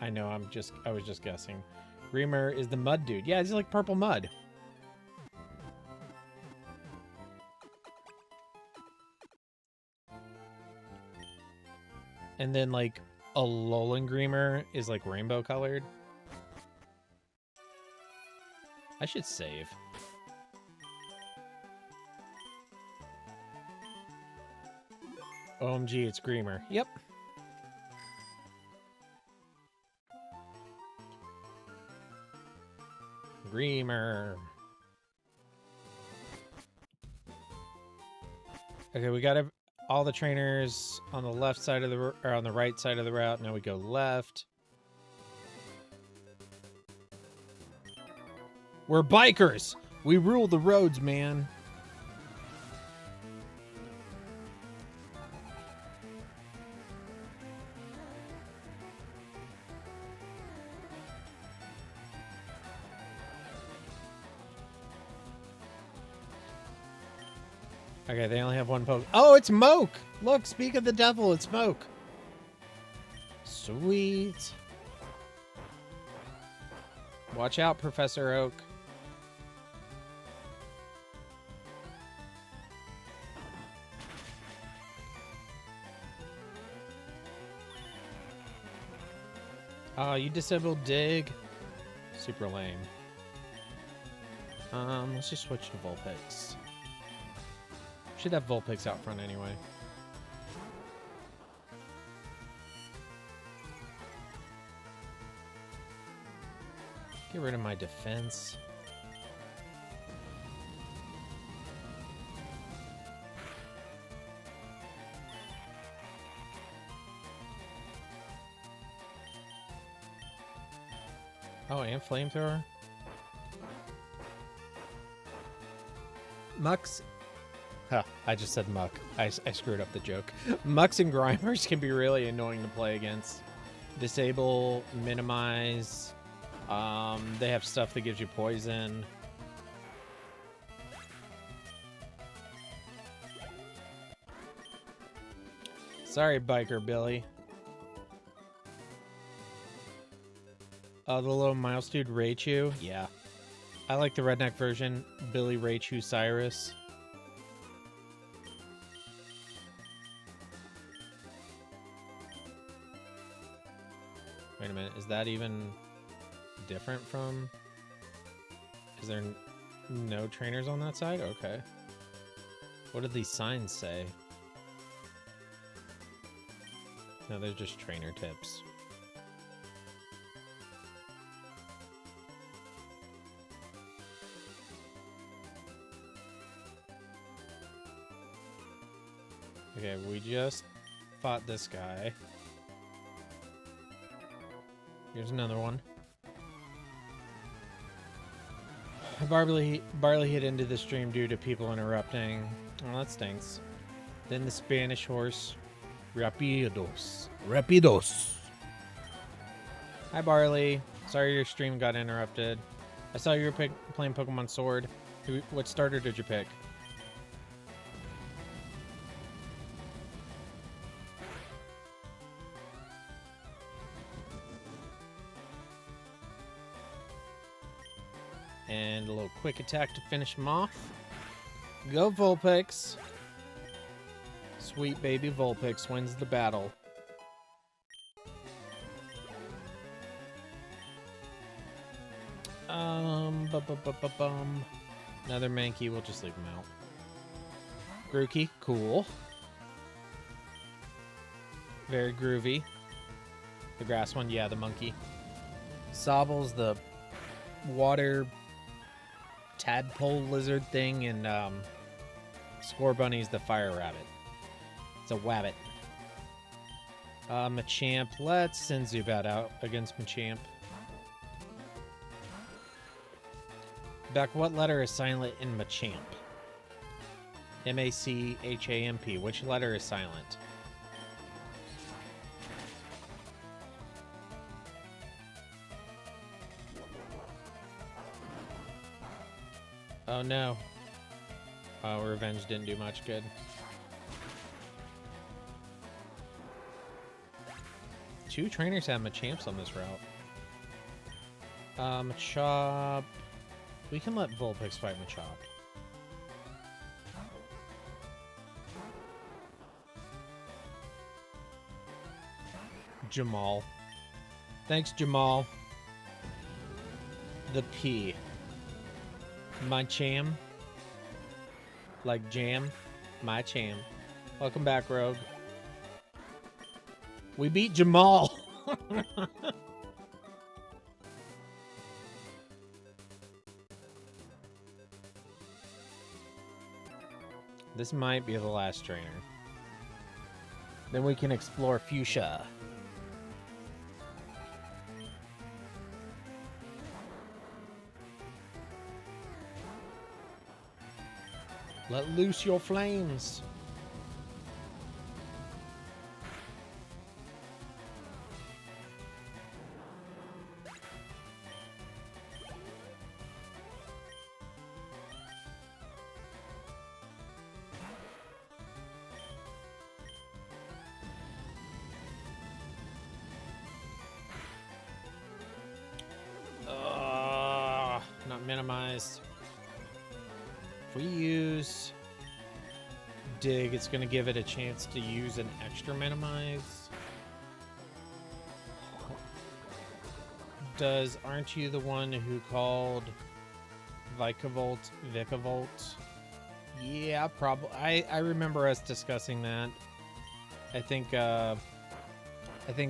I know. I was just guessing. Reamer is the mud dude. Yeah, he's like purple mud. And then like a Lolengreamer is like rainbow colored. I should save. OMG, it's Greamer. Yep. Greamer. Okay, we got all the trainers on the left side of the or on the right side of the route. Now we go left. We're bikers. We rule the roads, man. Okay, they only have one poke. Oh, it's Moke! Look, speak of the devil, it's Moke. Sweet. Watch out, Professor Oak. Oh, you disabled Dig. Super lame. Let's just switch to Vulpix. Should have Vulpix out front anyway. Get rid of my defense. Oh, and flamethrower? Mucks. Huh, I just said muck. I screwed up the joke. Mucks and Grimers can be really annoying to play against. Disable, minimize. They have stuff that gives you poison. Sorry, Biker Billy. The little mouse dude, Raichu. Yeah. I like the redneck version. Billy Raichu Cyrus. Wait a minute, is that even different from... Is there no trainers on that side? Okay. What did these signs say? No, they're just trainer tips. Okay, we just fought this guy. Here's another one. Barley hit into the stream due to people interrupting. Oh, that stinks. Then the Spanish horse, Rapidos. Hi, Barley. Sorry your stream got interrupted. I saw you were playing Pokemon Sword. What starter did you pick? And a little quick attack to finish him off. Go Vulpix. Sweet baby Vulpix wins the battle. Another Mankey, we'll just leave him out. Grookey, cool. Very groovy. The grass one, yeah, the monkey. Sobble's the water tadpole lizard thing, and Scorbunny's the fire rabbit. It's a wabbit. Machamp. Let's send Zubat out against Machamp. Beck, what letter is silent in Machamp? M-A-C-H-A-M-P. Which letter is silent? Oh no. Oh, Revenge didn't do much good. 2 trainers have Machamps on this route. Machop. We can let Vulpix fight Machop. Jamal. Thanks, Jamal. The P. My cham. Like jam. My cham. Welcome back, Rogue. We beat Jamal. This might be the last trainer. Then we can explore Fuchsia. Let loose your flames. Not minimized. If we use dig, it's going to give it a chance to use an extra minimize. Aren't you the one who called Vicavolt? Yeah, probably. I remember us discussing that. I think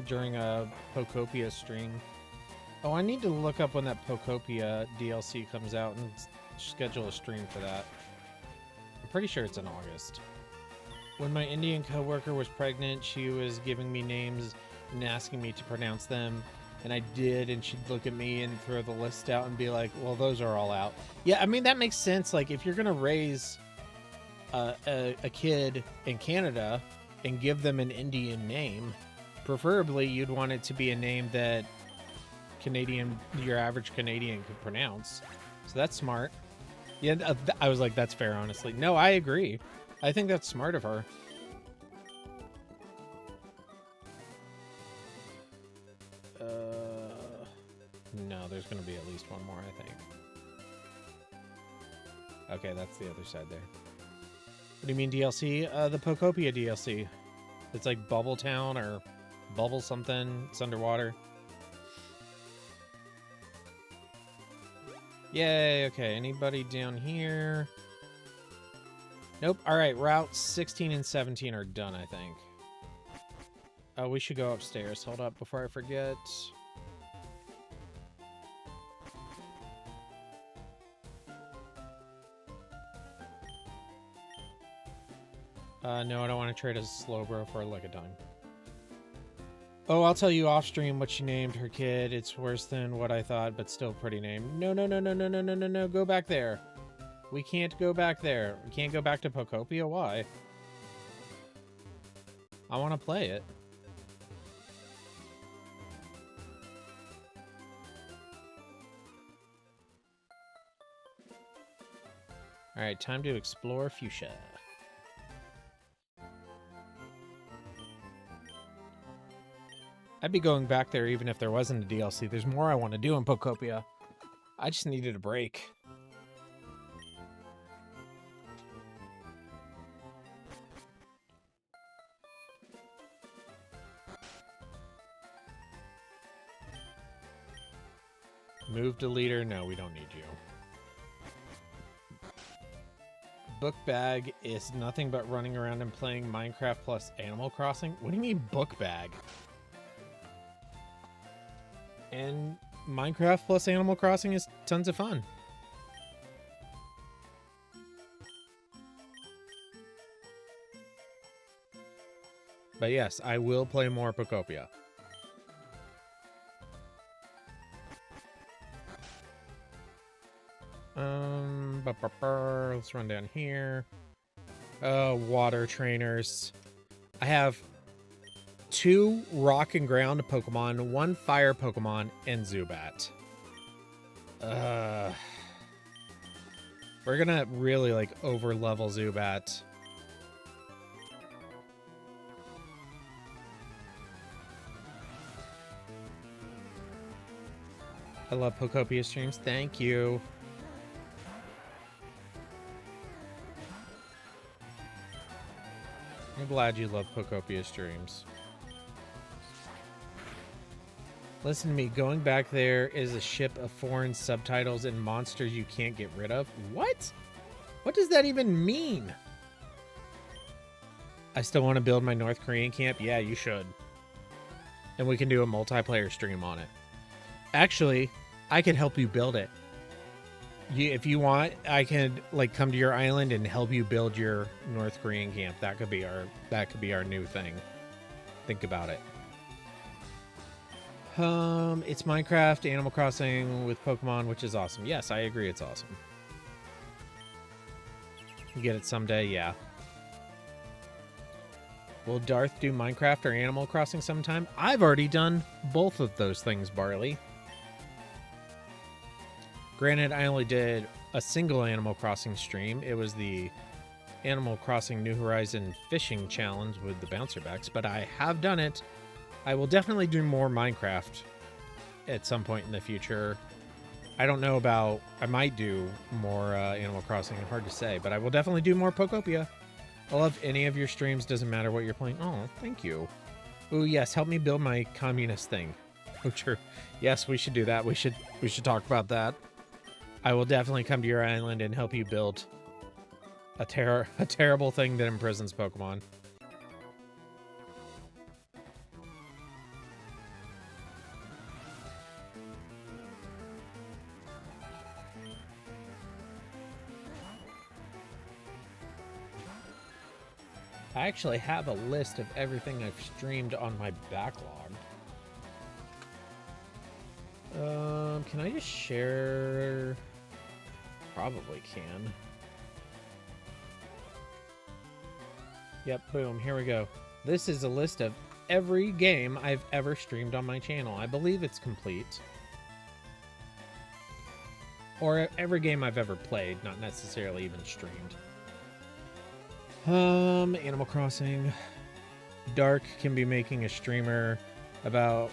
during a Pokopia stream. Oh, I need to look up when that Pokopia DLC comes out and schedule a stream for that. I'm pretty sure it's in August. When my Indian coworker was pregnant, she was giving me names and asking me to pronounce them, and I did, and she'd look at me and throw the list out and be like, well, those are all out. Yeah, I mean, that makes sense. Like, if you're going to raise a kid in Canada and give them an Indian name, preferably you'd want it to be a name that your average Canadian could pronounce. So that's smart. Yeah, I was like, that's fair, honestly. No, I agree. I think that's smart of her. No, there's going to be at least one more, I think. Okay, that's the other side there. What do you mean DLC? The Pokopia DLC. It's like Bubble Town or Bubble something. It's underwater. Yay, okay. Anybody down here? Nope. All right, routes 16 and 17 are done, I think. Oh, we should go upstairs. Hold up before I forget. No, I don't want to trade a Slowbro for a Legadon. Oh, I'll tell you off stream what she named her kid. It's worse than what I thought, but still pretty name. No, no, no, no, no, no, no, no, no. Go back there. We can't go back there. We can't go back to Pokopia. Why? I want to play it. All right, time to explore Fuchsia. I'd be going back there even if there wasn't a DLC. There's more I want to do in Pokopia. I just needed a break. Move to leader. No, we don't need you. Book bag is nothing but running around and playing Minecraft plus Animal Crossing. What do you mean book bag? And Minecraft plus Animal Crossing is tons of fun. But yes, I will play more Pokopia. Let's run down here. Water trainers. I have 2 rock and ground Pokemon, 1 fire Pokemon, and Zubat. We're gonna really like over level Zubat. I love Pokopia streams. Thank you. I'm glad you love Pokopia streams. Listen to me, going back there is a ship of foreign subtitles and monsters you can't get rid of. What? What does that even mean? I still want to build my North Korean camp. Yeah, you should. And we can do a multiplayer stream on it. Actually, I could help you build it. If you want, I could like come to your island and help you build your North Korean camp. That could be our new thing. Think about it. It's Minecraft, Animal Crossing with Pokemon, which is awesome. Yes, I agree, it's awesome. You get it someday, yeah. Will Darth do Minecraft or Animal Crossing sometime? I've already done both of those things, Barley. Granted, I only did a single Animal Crossing stream. It was the Animal Crossing New Horizon Fishing Challenge with the bouncer backs, but I have done it. I will definitely do more Minecraft at some point in the future. I don't know about... I might do more Animal Crossing. Hard to say, but I will definitely do more Pokopia. I love any of your streams. Doesn't matter what you're playing. Oh, thank you. Ooh, yes. Help me build my communist thing. Oh, true. Yes, we should do that. We should talk about that. I will definitely come to your island and help you build a terrible thing that imprisons Pokemon. I actually have a list of everything I've streamed on my backlog. Can I just share? Probably can. Yep, boom, here we go. This is a list of every game I've ever streamed on my channel. I believe it's complete. Or every game I've ever played, not necessarily even streamed. Animal Crossing. Dark can be making a stream about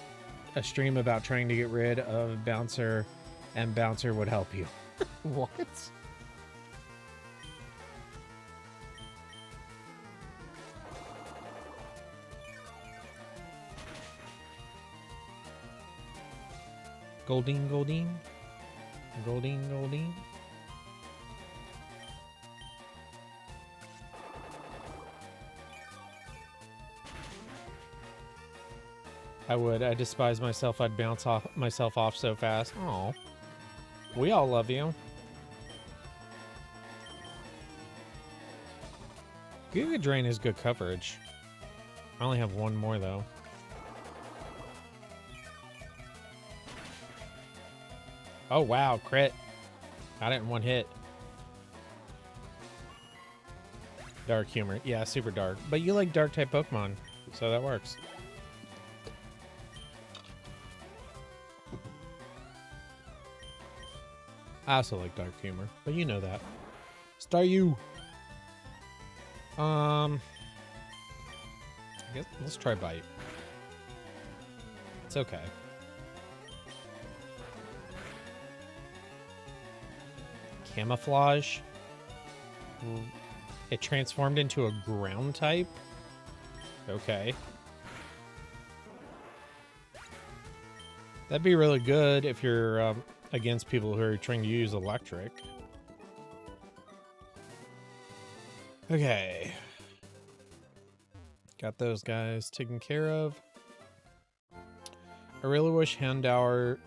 trying to get rid of Bouncer, and Bouncer would help you. What? Goldine, Goldine? Goldine, Goldine? I would. I despise myself. I'd bounce myself off so fast. Aw. We all love you. Giga Drain is good coverage. I only have one more, though. Oh, wow. Crit. Got it in one hit. Dark humor. Yeah, super dark. But you like dark-type Pokemon, so that works. I also like dark humor, but you know that. Staryu! I guess let's try Bite. It's okay. Camouflage. It transformed into a ground type? Okay. That'd be really good if you're against people who are trying to use electric. Okay. Got those guys taken care of. I really wish Houndours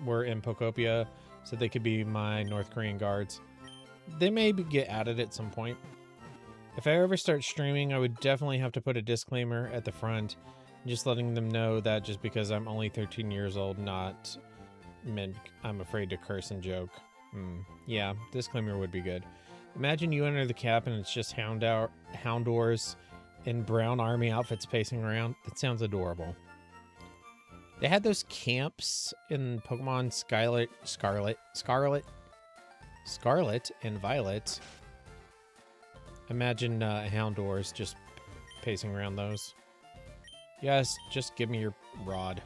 were in Pokopia so they could be my North Korean guards. They may get added at some point. If I ever start streaming, I would definitely have to put a disclaimer at the front, just letting them know that just because I'm only 13 years old, not meant I'm afraid to curse and joke. Yeah, disclaimer would be good. Imagine you enter the cap and it's just Houndours in brown army outfits pacing around. That sounds adorable. They had those camps in Pokemon Scarlet and Violet. Imagine Houndours just pacing around those. Yes, just give me your rod.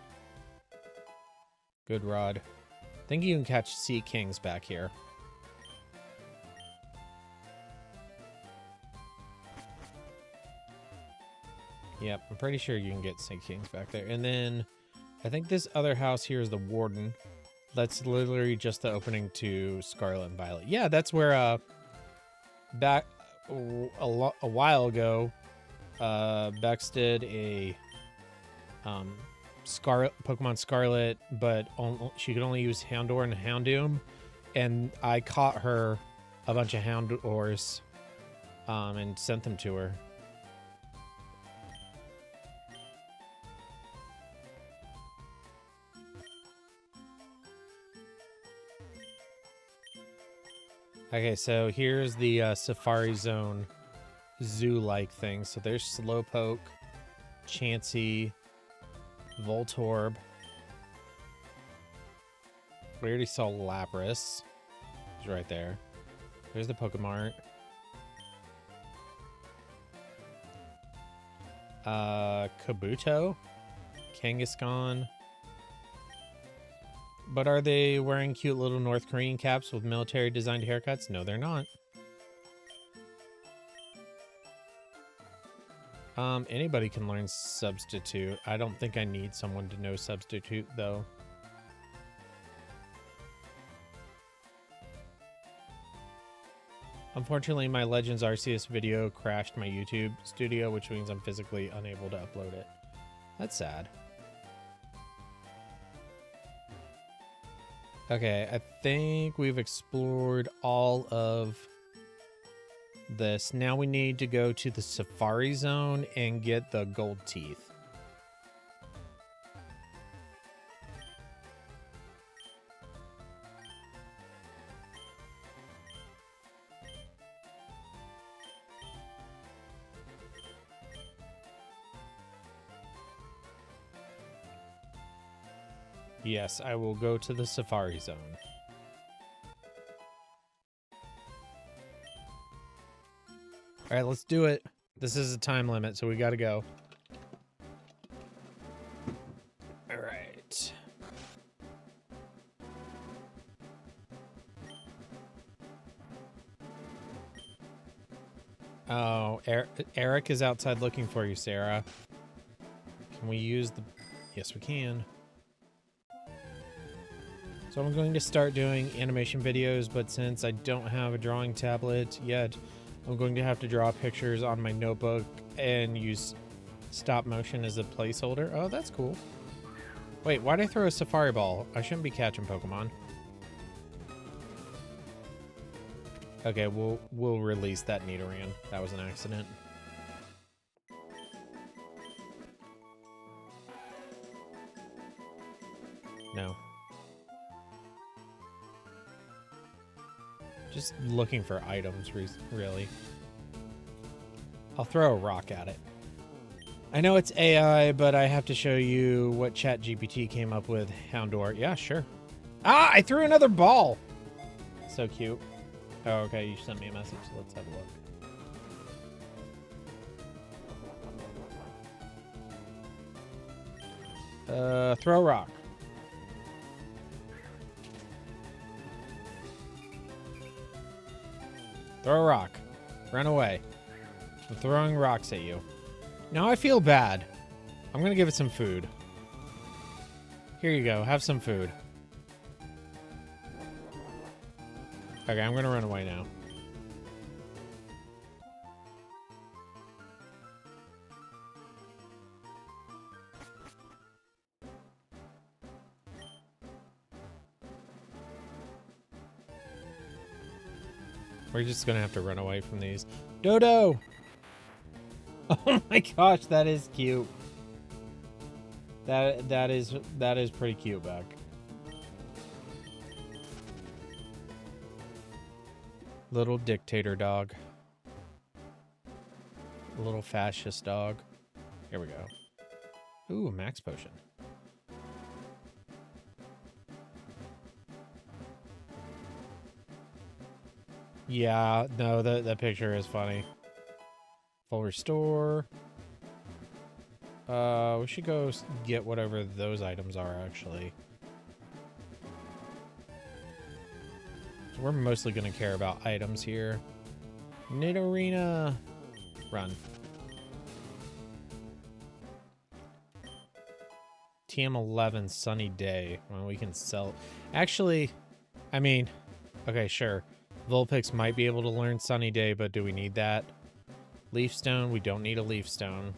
Good rod. I think you can catch sea kings back here. Yep, I'm pretty sure you can get sea kings back there. And then I think this other house here is the warden. That's literally just the opening to Scarlet and Violet. Yeah, that's where back a while ago Bex did a Pokemon Scarlet, but she could only use Houndour and Houndoom, and I caught her a bunch of Houndours and sent them to her. Okay, so here's the Safari Zone zoo-like thing. So there's Slowpoke, Chansey, Voltorb. We already saw Lapras. He's right there. There's the Pokemart. Kabuto, Kangaskhan. But are they wearing cute little North Korean caps with military designed haircuts? No, they're not. Anybody can learn Substitute. I don't think I need someone to know Substitute, though. Unfortunately, my Legends Arceus video crashed my YouTube studio, which means I'm physically unable to upload it. That's sad. Okay, I think we've explored all of this. Now we need to go to the Safari Zone and get the gold teeth. Yes, I will go to the Safari Zone. All right, let's do it. This is a time limit, so we gotta go. All right. Oh, Eric is outside looking for you, Sarah. Can we use the... Yes, we can. So I'm going to start doing animation videos, but since I don't have a drawing tablet yet, I'm going to have to draw pictures on my notebook and use stop motion as a placeholder. Oh, that's cool. Wait, why'd I throw a Safari Ball? I shouldn't be catching Pokemon. Okay, we'll release that Nidoran. That was an accident. No. Just looking for items, really. I'll throw a rock at it. I know it's AI, but I have to show you what ChatGPT came up with. Houndour. Yeah, sure. Ah, I threw another ball! So cute. Oh, okay, you sent me a message. Let's have a look. Throw a rock. Throw a rock. Run away. I'm throwing rocks at you. Now I feel bad. I'm gonna give it some food. Here you go. Have some food. Okay, I'm gonna run away now. We're just gonna have to run away from these. Dodo! Oh my gosh, that is cute. That is pretty cute, Beck. Little dictator dog. Little fascist dog. Here we go. Ooh, max potion. Yeah, no, the picture is funny. Full restore. We should go get whatever those items are, actually. So we're mostly going to care about items here. Mid Arena. Run. TM11 Sunny Day. Well, we can sell. Actually, I mean, okay, sure. Vulpix might be able to learn Sunny Day, but do we need that? Leaf Stone. We don't need a Leaf Stone.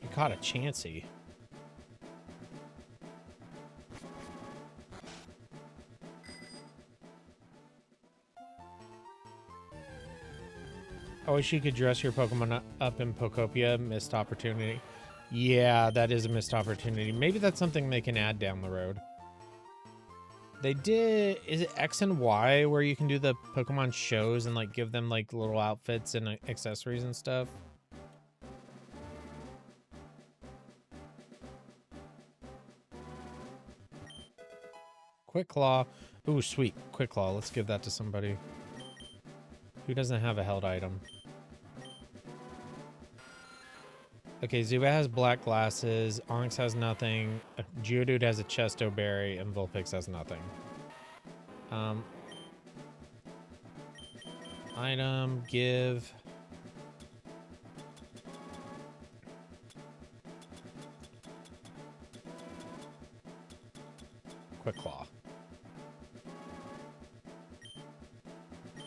You caught a Chansey. I wish you could dress your Pokemon up in Pokopia. Missed opportunity. Yeah, that is a missed opportunity. Maybe that's something they can add down the road. They did... Is it X and Y where you can do the Pokemon shows and, like, give them, like, little outfits and accessories and stuff? Quick Claw. Ooh, sweet. Quick Claw. Let's give that to somebody who doesn't have a held item. Okay, Zubat has black glasses, Onix has nothing, Geodude has a Chesto Berry, and Vulpix has nothing. Item, give. Quick Claw.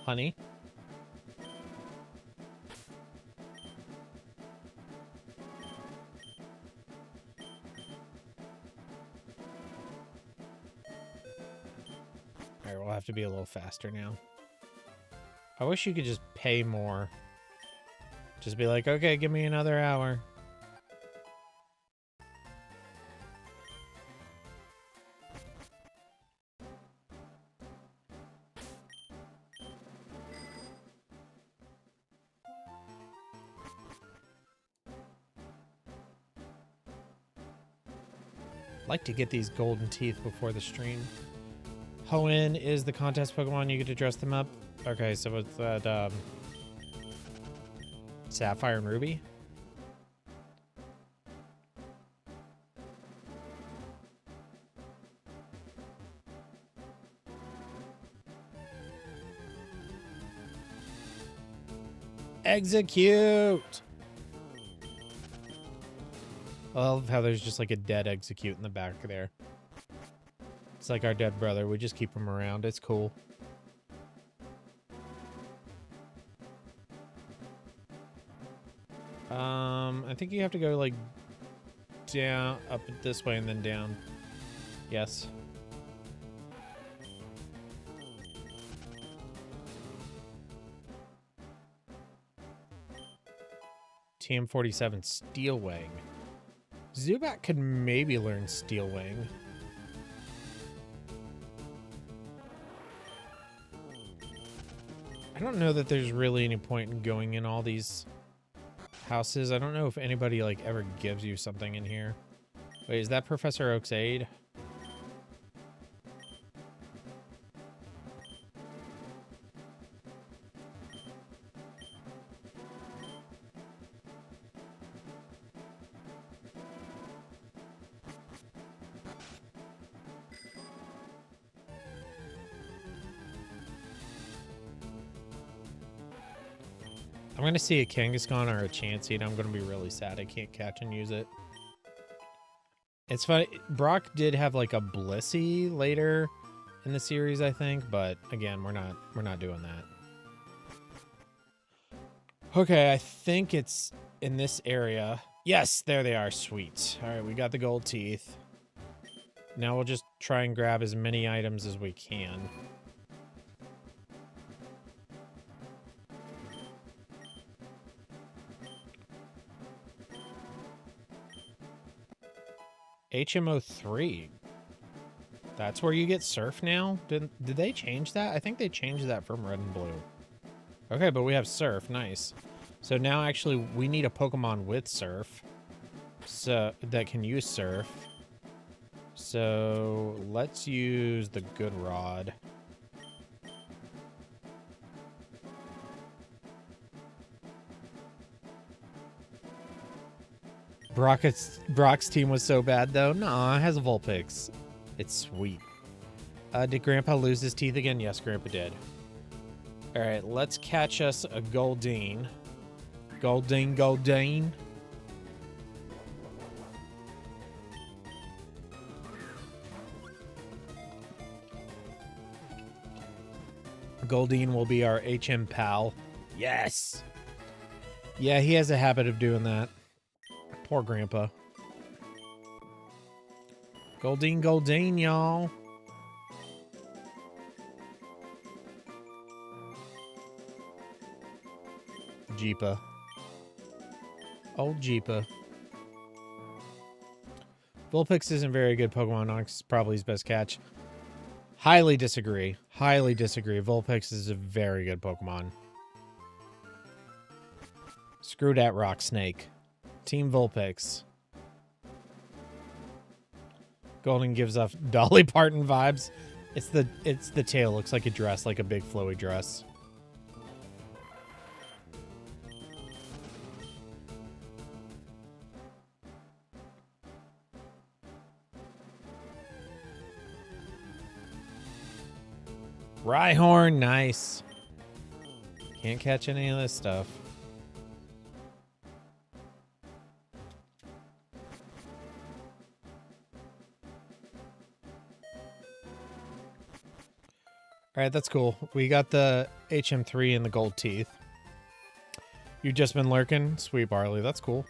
Honey. Alright, we'll have to be a little faster now. I wish you could just pay more. Just be like, okay, give me another hour. Like to get these golden teeth before the stream. Hoenn is the contest Pokemon. You get to dress them up. Okay, so what's that? Sapphire and Ruby? Execute! I love how there's just like a dead Execute in the back there. It's like our dead brother. We just keep him around. It's cool. I think you have to go like down, up this way and then down. Yes. TM47 Steel Wing. Zubat could maybe learn Steel Wing. I don't know that there's really any point in going in all these houses. I don't know if anybody like ever gives you something in here. Wait, is that Professor Oak's aide? I'm going to see a Kangaskhan or a Chansey, and I'm going to be really sad I can't catch and use it. It's funny, Brock did have like a Blissey later in the series, I think, but again, we're not doing that. Okay, I think it's in this area. Yes, there they are. Sweet. All right, we got the gold teeth. Now we'll just try and grab as many items as we can. HMO3. That's where you get Surf now? Did they change that? I think they changed that from Red and Blue. Okay, but we have Surf. Nice. So now actually we need a Pokemon with Surf. So that can use Surf. So let's use the Good Rod. Brock's team was so bad, though. Nah, it has a Vulpix. It's sweet. Did Grandpa lose his teeth again? Yes, Grandpa did. All right, let's catch us a Goldeen. Goldeen. Goldeen will be our HM pal. Yes! Yeah, he has a habit of doing that. Poor Grandpa. Goldeen, y'all. Jeepa. Old Jeepa. Vulpix isn't very good Pokemon. Onix is probably his best catch. Highly disagree. Highly disagree. Vulpix is a very good Pokemon. Screw that Rock Snake. Team Vulpix. Golden gives off Dolly Parton vibes. It's the tail. Looks like a dress, like a big flowy dress. Rhyhorn, nice. Can't catch any of this stuff. All right, that's cool. We got the HM3 and the gold teeth. You've just been lurking? Sweet Barley, that's cool.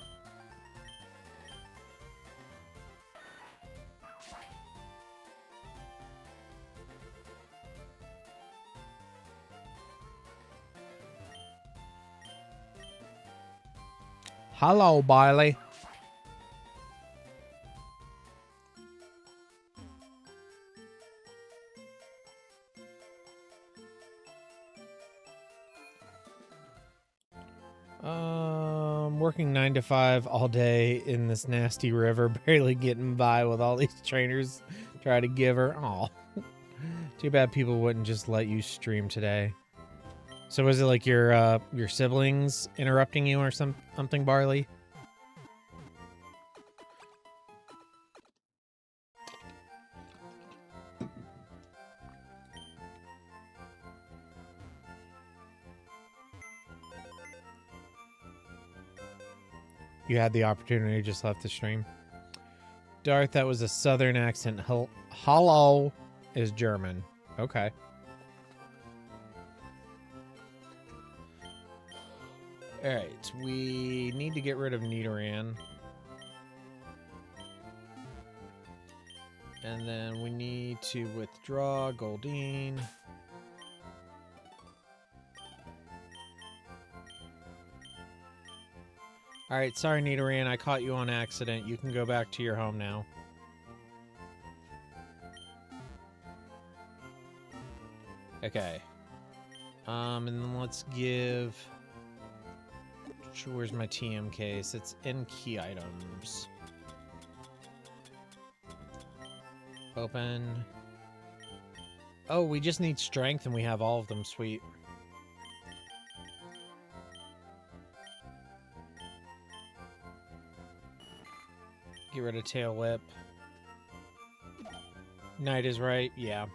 Hello, Barley. Working 9 to 5 all day in this nasty river, barely getting by with all these trainers try to give her. Aw. Too bad people wouldn't just let you stream today. So was it like your siblings interrupting you or something, Barley? You had the opportunity, just left the stream. Darth, that was a southern accent. Hello is German. Okay. Alright, we need to get rid of Nidoran. And then we need to withdraw Goldeen. Alright, sorry Nidoran, I caught you on accident. You can go back to your home now. Okay. And then let's give... Where's my TM case? It's in key items. Open. Oh, we just need strength and we have all of them. Sweet. Get rid of Tail Whip. Knight is right. Yeah.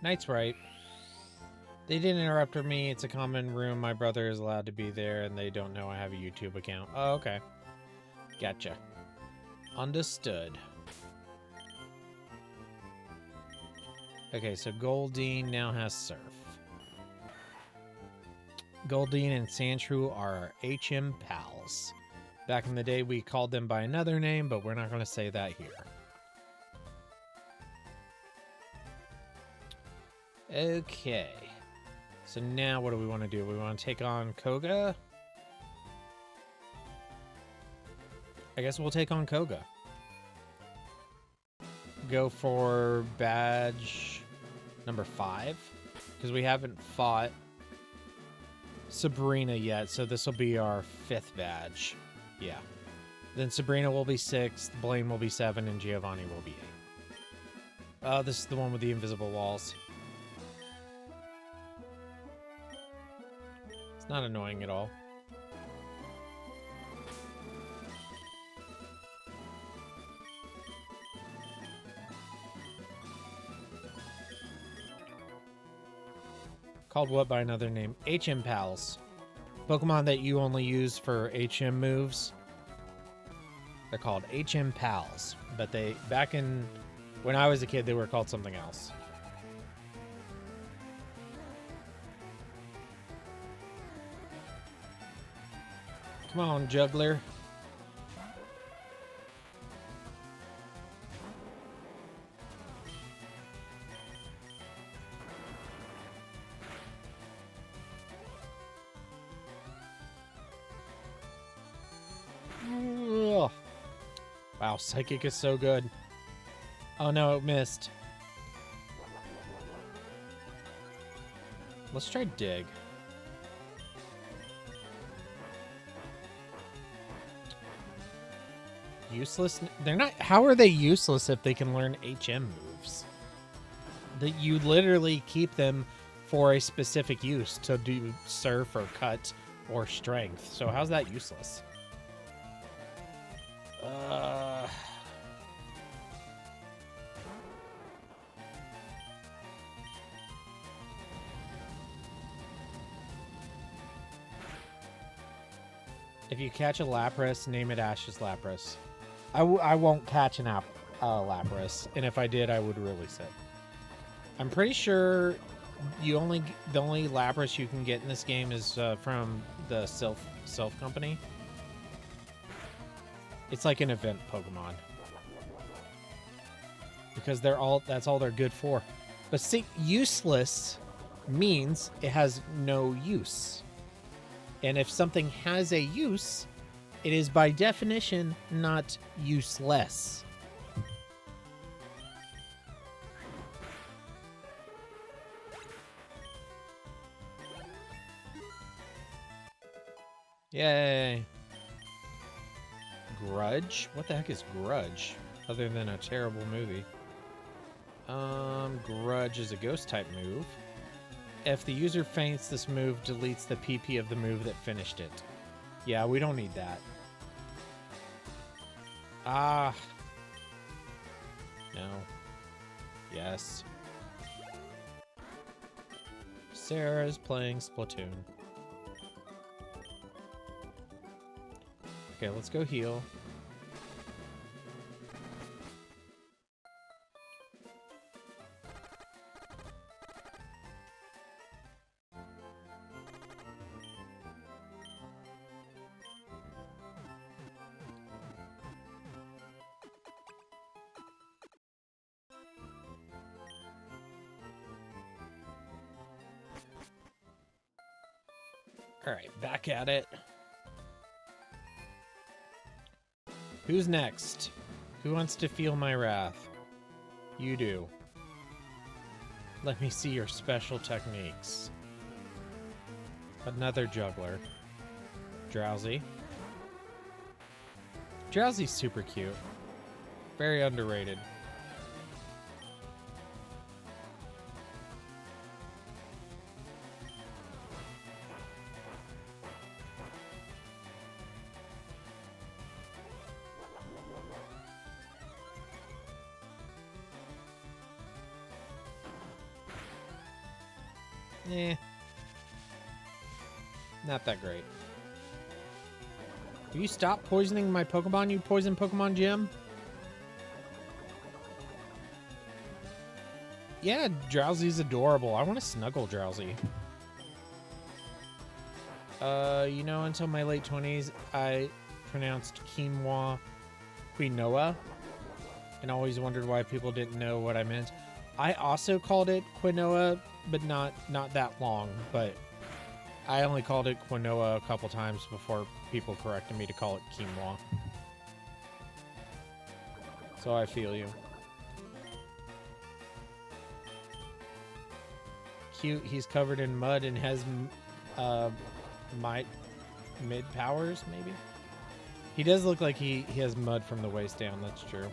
Knight's right. They didn't interrupt me. It's a common room. My brother is allowed to be there, and they don't know I have a YouTube account. Oh, okay. Gotcha. Understood. Okay, so Goldeen now has Surf. Goldeen and Sandshrew are our HM pals. Back in the day, we called them by another name, but we're not going to say that here. Okay. So now what do we want to do? We want to take on Koga? I guess we'll take on Koga. Go for badge number 5. Because we haven't fought Sabrina yet, so this will be our 5th badge. Yeah. Then Sabrina will be 6th, Blaine will be 7, and Giovanni will be 8. Oh, this is the one with the invisible walls. It's not annoying at all. Called what by another name? HM Pals. Pokemon that you only use for HM moves. They're called HM Pals. But they, back in, when I was a kid, they were called something else. Come on, juggler. Wow, Psychic is so good. Oh no, it missed. Let's try Dig. Useless? They're not. How are they useless if they can learn HM moves? That you literally keep them for a specific use to do surf or cut or strength. So how's that useless? If you catch a Lapras, name it Ash's Lapras. I won't catch an Lapras, and if I did, I would release it. I'm pretty sure the only Lapras you can get in this game is from the Self company. It's like an event Pokemon. Because that's all they're good for. But see, useless means it has no use. And if something has a use, it is by definition not useless. Yay. Grudge? What the heck is Grudge? Other than a terrible movie. Grudge is a ghost type move. If the user faints, this move deletes the PP of the move that finished it. Yeah, we don't need that. Ah. No. Yes. Sarah's playing Splatoon. Okay, let's go heal. All right, back at it. Who's next? Who wants to feel my wrath? You do. Let me see your special techniques. Another juggler. Drowsy. Drowsy's super cute. Very underrated. Eh. Not that great. Have you stopped poisoning my Pokemon, you poison Pokemon Gym? Yeah, Drowsy's adorable. I want to snuggle Drowsy. You know, until my late 20s, I pronounced quinoa quinoa and always wondered why people didn't know what I meant. I also called it quinoa, but not that long, but I only called it quinoa a couple times before people corrected me to call it quinoa. So I feel you. Cute, he's covered in mud and has mid powers, maybe? He does look like he has mud from the waist down, that's true.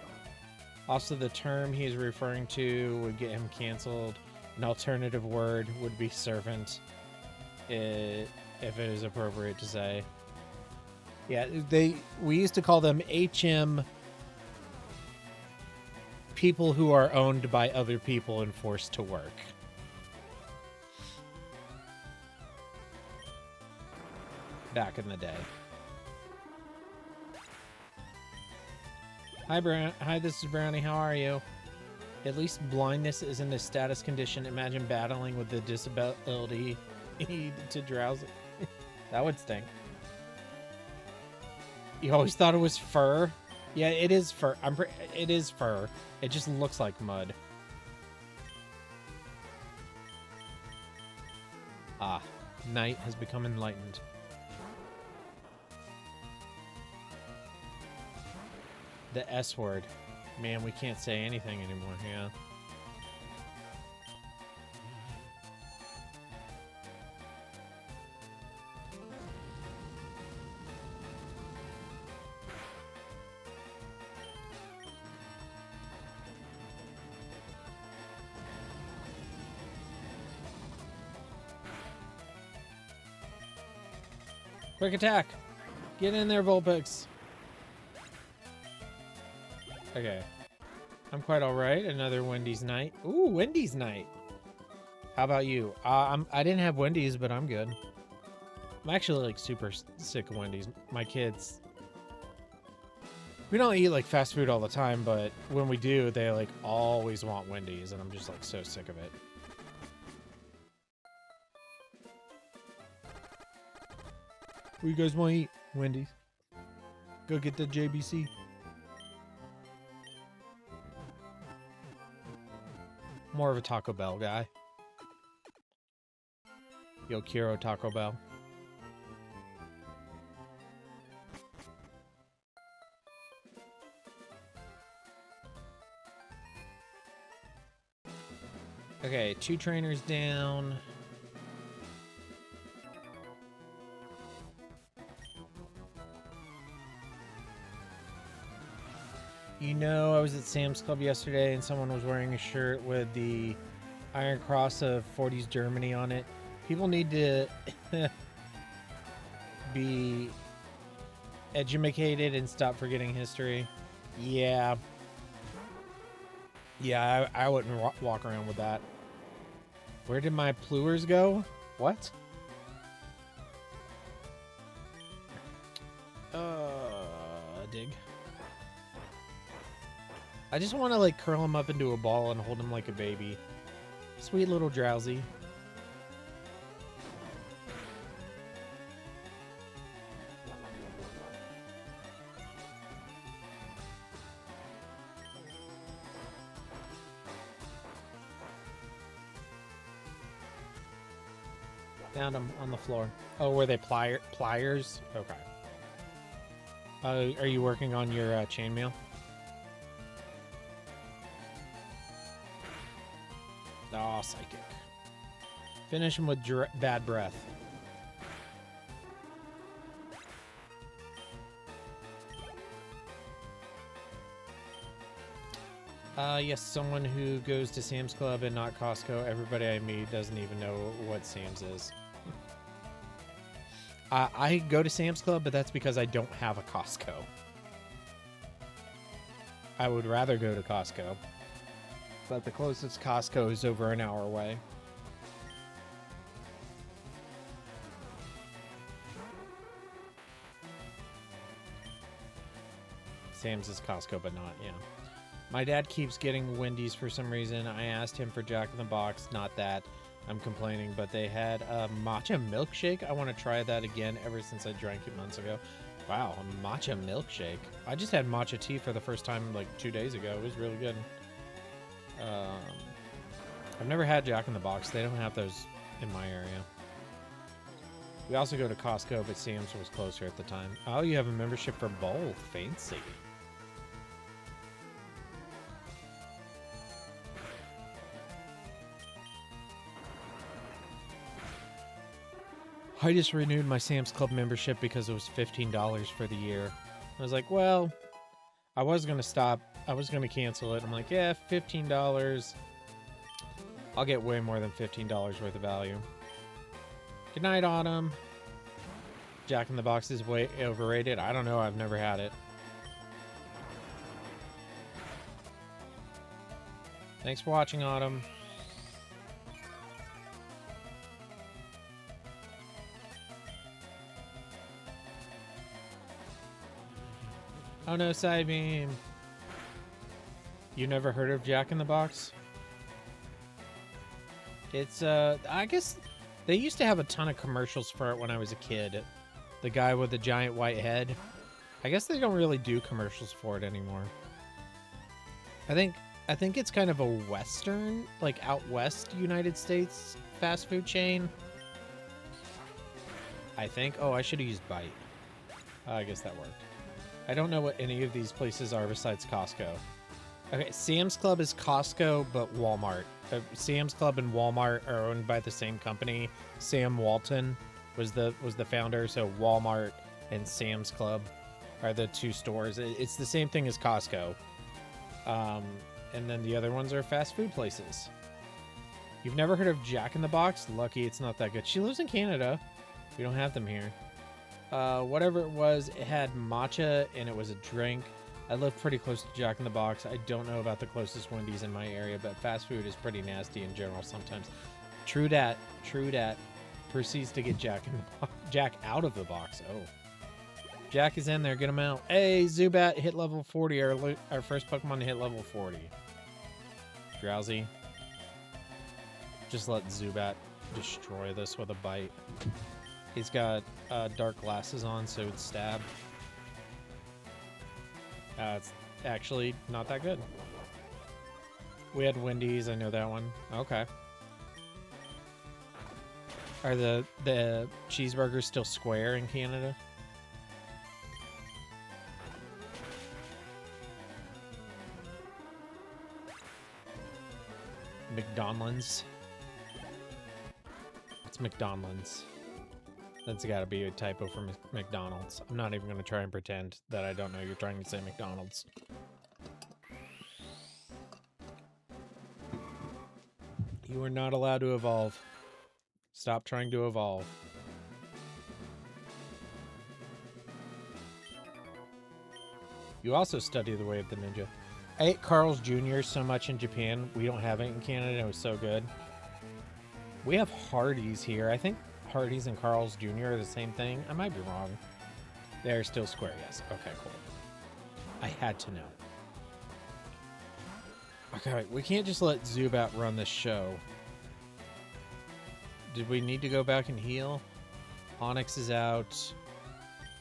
Also, the term he is referring to would get him canceled. An alternative word would be servant, if it is appropriate to say. Yeah, we used to call them HM, people who are owned by other people and forced to work. back in the day. Hi, this is Brownie. How are you? At least blindness isn't a status condition. Imagine battling with the disability to drowse. That would stink. You always thought it was fur? Yeah, it is fur. It is fur. It just looks like mud. Ah, night has become enlightened. The S word. Man, we can't say anything anymore, yeah. Quick attack! Get in there, Vulpix! Okay. I'm quite alright. Another Wendy's night. Ooh, Wendy's night! How about you? I didn't have Wendy's, but I'm good. I'm actually, like, super sick of Wendy's. My kids... We don't eat, like, fast food all the time, but when we do, they, like, always want Wendy's, and I'm just, like, so sick of it. What you guys want to eat? Wendy's. Go get the JBC. More of a Taco Bell guy. Yo quiero Taco Bell. Okay, 2 trainers down. You know, I was at Sam's Club yesterday and someone was wearing a shirt with the Iron Cross of 40s Germany on it. People need to be educated and stop forgetting history. Yeah. Yeah, I wouldn't walk around with that. Where did my plewers go? What? Dig. I just want to, like, curl him up into a ball and hold him like a baby. Sweet little Drowsy. Found him on the floor. Oh, were they pliers? Okay. Are you working on your chainmail? Oh, psychic. Finish him with bad breath. Yes, someone who goes to Sam's Club and not Costco. Everybody I meet doesn't even know what Sam's is. I go to Sam's Club, but that's because I don't have a Costco. I would rather go to Costco. But the closest Costco is over an hour away. Sam's is Costco, but not, yeah. My dad keeps getting Wendy's for some reason. I asked him for Jack in the Box, not that. I'm complaining, but they had a matcha milkshake. I want to try that again ever since I drank it months ago. Wow, a matcha milkshake. I just had matcha tea for the first time like 2 days ago. It was really good. I've never had Jack in the Box. They don't have those in my area. We also go to Costco, but Sam's was closer at the time. Oh, you have a membership for both. Fancy. I just renewed my Sam's Club membership because it was $15 for the year. I was like, well, I was going to stop. I was going to cancel it. I'm like, yeah, $15. I'll get way more than $15 worth of value. Good night, Autumn. Jack in the Box is way overrated. I don't know. I've never had it. Thanks for watching, Autumn. Oh no, side beam. You never heard of Jack in the Box? It's, I guess they used to have a ton of commercials for it when I was a kid. The guy with the giant white head. I guess they don't really do commercials for it anymore. I think it's kind of a Western, like out west United States fast food chain. I think. Oh, I should have used Bite. I guess that worked. I don't know what any of these places are besides Costco. Okay, Sam's Club is Costco, but Walmart. Sam's Club and Walmart are owned by the same company. Sam Walton was the founder, so Walmart and Sam's Club are the two stores. It's the same thing as Costco. And then the other ones are fast food places. You've never heard of Jack in the Box? Lucky it's not that good. She lives in Canada. We don't have them here. Whatever it was, it had matcha and it was a drink. I live pretty close to Jack in the Box. I don't know about the closest Wendy's in my area, but fast food is pretty nasty in general sometimes. True dat. True dat. Proceeds to get Jack out of the box. Oh. Jack is in there. Get him out. Hey, Zubat hit level 40. Our first Pokemon to hit level 40. Drowsy. Just let Zubat destroy this with a bite. He's got dark glasses on, so it's stab. It's actually not that good. We had Wendy's. I know that one. Okay. Are the cheeseburgers still square in Canada? McDonald's. It's McDonald's. That's got to be a typo for McDonald's. I'm not even going to try and pretend that I don't know you're trying to say McDonald's. You are not allowed to evolve. Stop trying to evolve. You also study the way of the ninja. I ate Carl's Jr. so much in Japan. We don't have it in Canada. It was so good. We have Hardee's here. I think Hardee's and Carl's Jr. are the same thing. I might be wrong. They're still square, yes. Okay, cool. I had to know. Okay, we can't just let Zubat run this show. Did we need to go back and heal? Onix is out.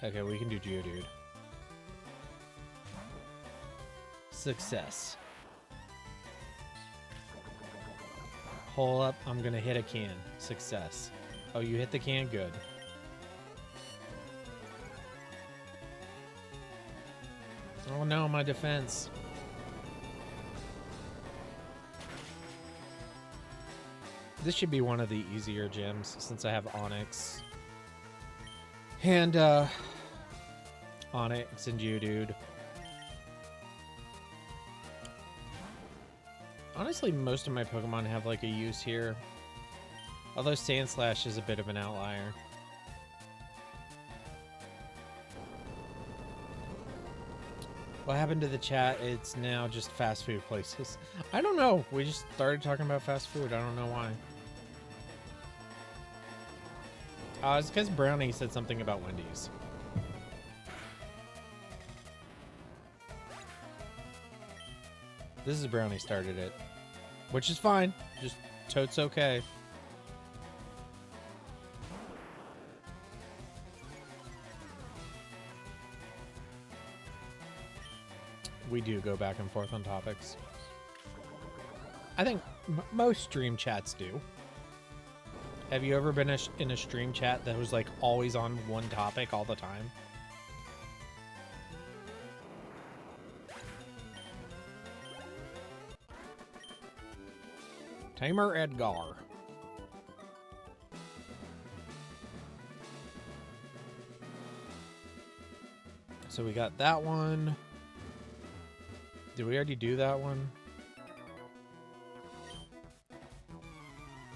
Okay, we can do Geodude. Success. Hole up. I'm gonna hit a can. Success. Oh, you hit the can? Good. Oh no, my defense. This should be one of the easier gyms since I have Onix. And, Onix and Geodude. Honestly, most of my Pokemon have like a use here. Although Sandslash is a bit of an outlier. What happened to the chat? It's now just fast food places. I don't know. We just started talking about fast food. I don't know why. It's because Brownie said something about Wendy's. This is Brownie started it. Which is fine. Just totes okay. We do go back and forth on topics. I think most stream chats do. Have you ever been in a stream chat that was like always on one topic all the time? Tamer Edgar. So we got that one. Did we already do that one?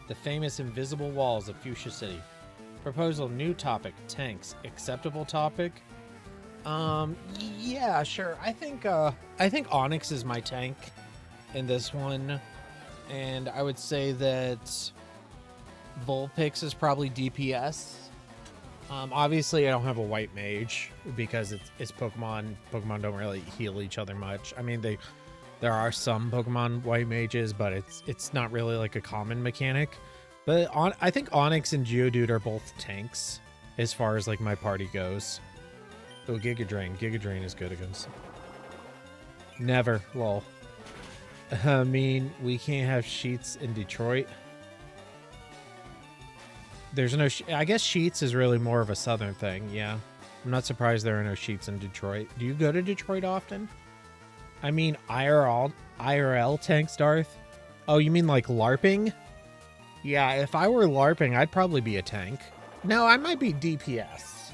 The famous invisible walls of Fuchsia City. Proposal, new topic, tanks. Acceptable topic? Yeah, sure. I think Onix is my tank in this one. And I would say that Vulpix is probably DPS. Obviously, I don't have a white mage because it's Pokemon. Pokemon don't really heal each other much. I mean, there are some Pokemon white mages, but it's not really like a common mechanic. But I think Onix and Geodude are both tanks as far as like my party goes. Oh, Giga Drain. Giga Drain is good against. Never, lol. I mean, we can't have Sheets in Detroit. There's no... I guess Sheets is really more of a southern thing, yeah. I'm not surprised there are no Sheets in Detroit. Do you go to Detroit often? I mean, IRL tanks, Darth? Oh, you mean like LARPing? Yeah, if I were LARPing, I'd probably be a tank. No, I might be DPS.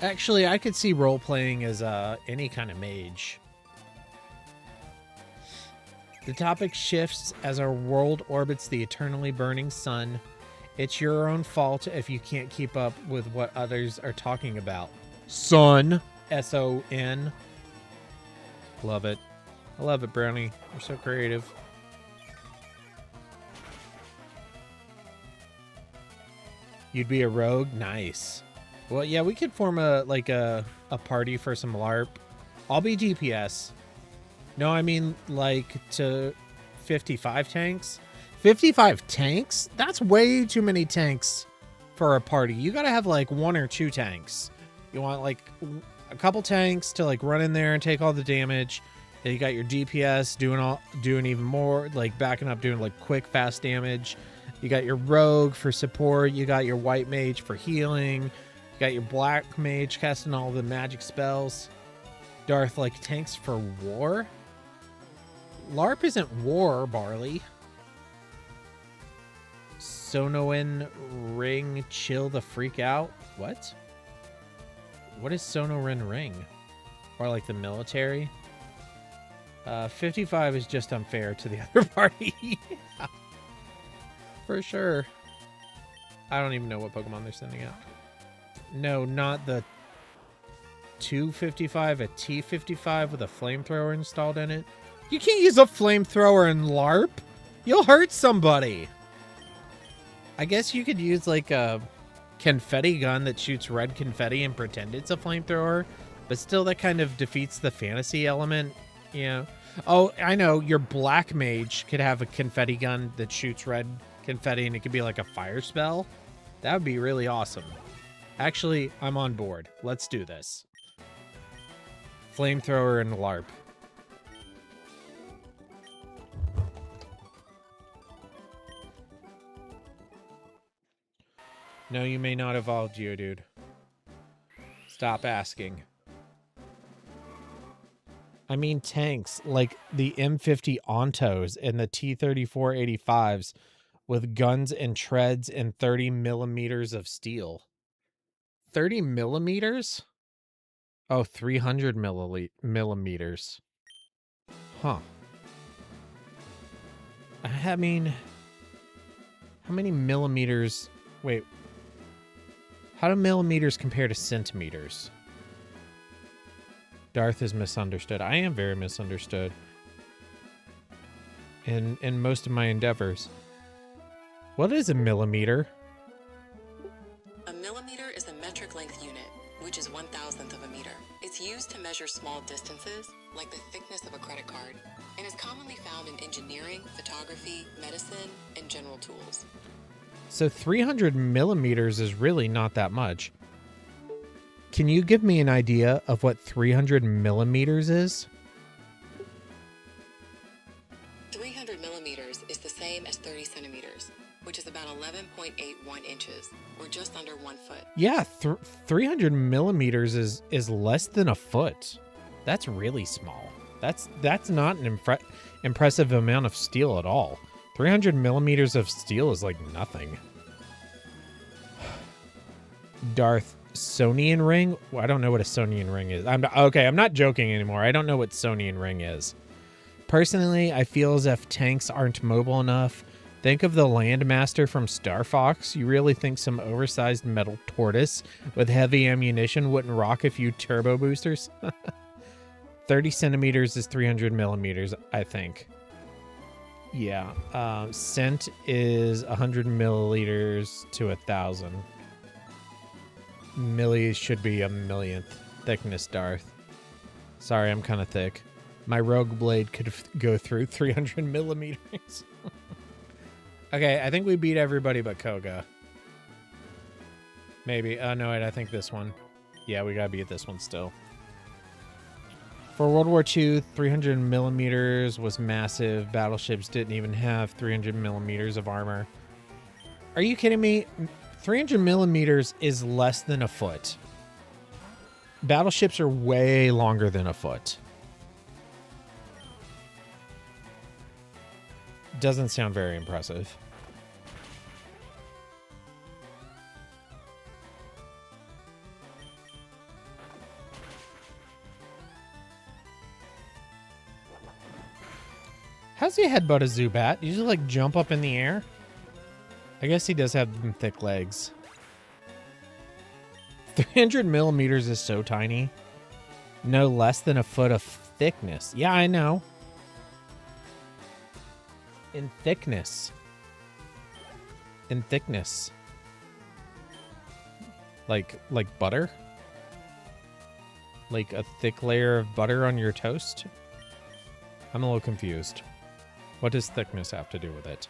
Actually, I could see role-playing as any kind of mage. The topic shifts as our world orbits the eternally burning sun. It's your own fault if you can't keep up with what others are talking about. Sun. S-O-N. Love it. I love it, Brownie. You're so creative. You'd be a rogue? Nice. Well, yeah, we could form a party for some LARP. I'll be DPS. No, I mean, like, to 55 tanks. 55 tanks? That's way too many tanks for a party. You gotta have, like, 1 or 2 tanks. You want, like, a couple tanks to, like, run in there and take all the damage. Then you got your DPS doing even more, like, backing up, doing, like, quick, fast damage. You got your rogue for support. You got your white mage for healing. You got your black mage casting all the magic spells. Darth, like, tanks for war? LARP isn't war, Barley. Sonoen Ring chill the freak out? What? What is Sonoren Ring? Or like the military? 55 is just unfair to the other party. Yeah. For sure. I don't even know what Pokemon they're sending out. No, not the 255, a T55 with a flamethrower installed in it. You can't use a flamethrower in LARP. You'll hurt somebody. I guess you could use like a confetti gun that shoots red confetti and pretend it's a flamethrower, but still that kind of defeats the fantasy element. Yeah. Oh, I know. Your black mage could have a confetti gun that shoots red confetti and it could be like a fire spell. That would be really awesome. Actually, I'm on board. Let's do this. Flamethrower and LARP. No, you may not evolve, Geodude. Stop asking. I mean tanks, like the M50 Ontos and the T-3485s with guns and treads and 30 millimeters of steel. 30 millimeters? Oh, 300 millimeters. Huh. I mean, how many millimeters? Wait. How do millimeters compare to centimeters? Darth is misunderstood. I am very misunderstood. In most of my endeavors. What is a millimeter? A millimeter is a metric length unit, which is 1/1000th of a meter. It's used to measure small distances, like the thickness of a credit card, and is commonly found in engineering, photography, medicine, and general tools. So 300 millimeters is really not that much. Can you give me an idea of what 300 millimeters is? 300 millimeters is the same as 30 centimeters, which is about 11.81 inches, or just under 1 foot. Yeah, 300 millimeters is less than a foot. That's really small. That's not an impressive amount of steel at all. 300 millimeters of steel is like nothing. Darth, Sonian ring? Well, I don't know what a Sonian ring is. I'm not joking anymore. I don't know what Sonian ring is. Personally, I feel as if tanks aren't mobile enough. Think of the Landmaster from Star Fox. You really think some oversized metal tortoise with heavy ammunition wouldn't rock a few turbo boosters? 30 centimeters is 300 millimeters, I think. Yeah. Cent is 100 milliliters to 1,000. Millie should be a millionth thickness Darth. Sorry, I'm kind of thick. My rogue blade could go through 300 millimeters. Okay, I think we beat everybody but Koga. Maybe. Oh, no, wait, I think this one. Yeah, we gotta beat this one still. For World War II, 300 millimeters was massive. Battleships didn't even have 300 millimeters of armor. Are you kidding me? 300 millimeters is less than a foot. Battleships are way longer than a foot. Doesn't sound very impressive. How's he headbutt a Zubat? You just like jump up in the air? I guess he does have thick legs. 300 millimeters is so tiny. No less than a foot of thickness. Yeah, I know. In thickness. In thickness. Like butter? Like a thick layer of butter on your toast? I'm a little confused. What does thickness have to do with it?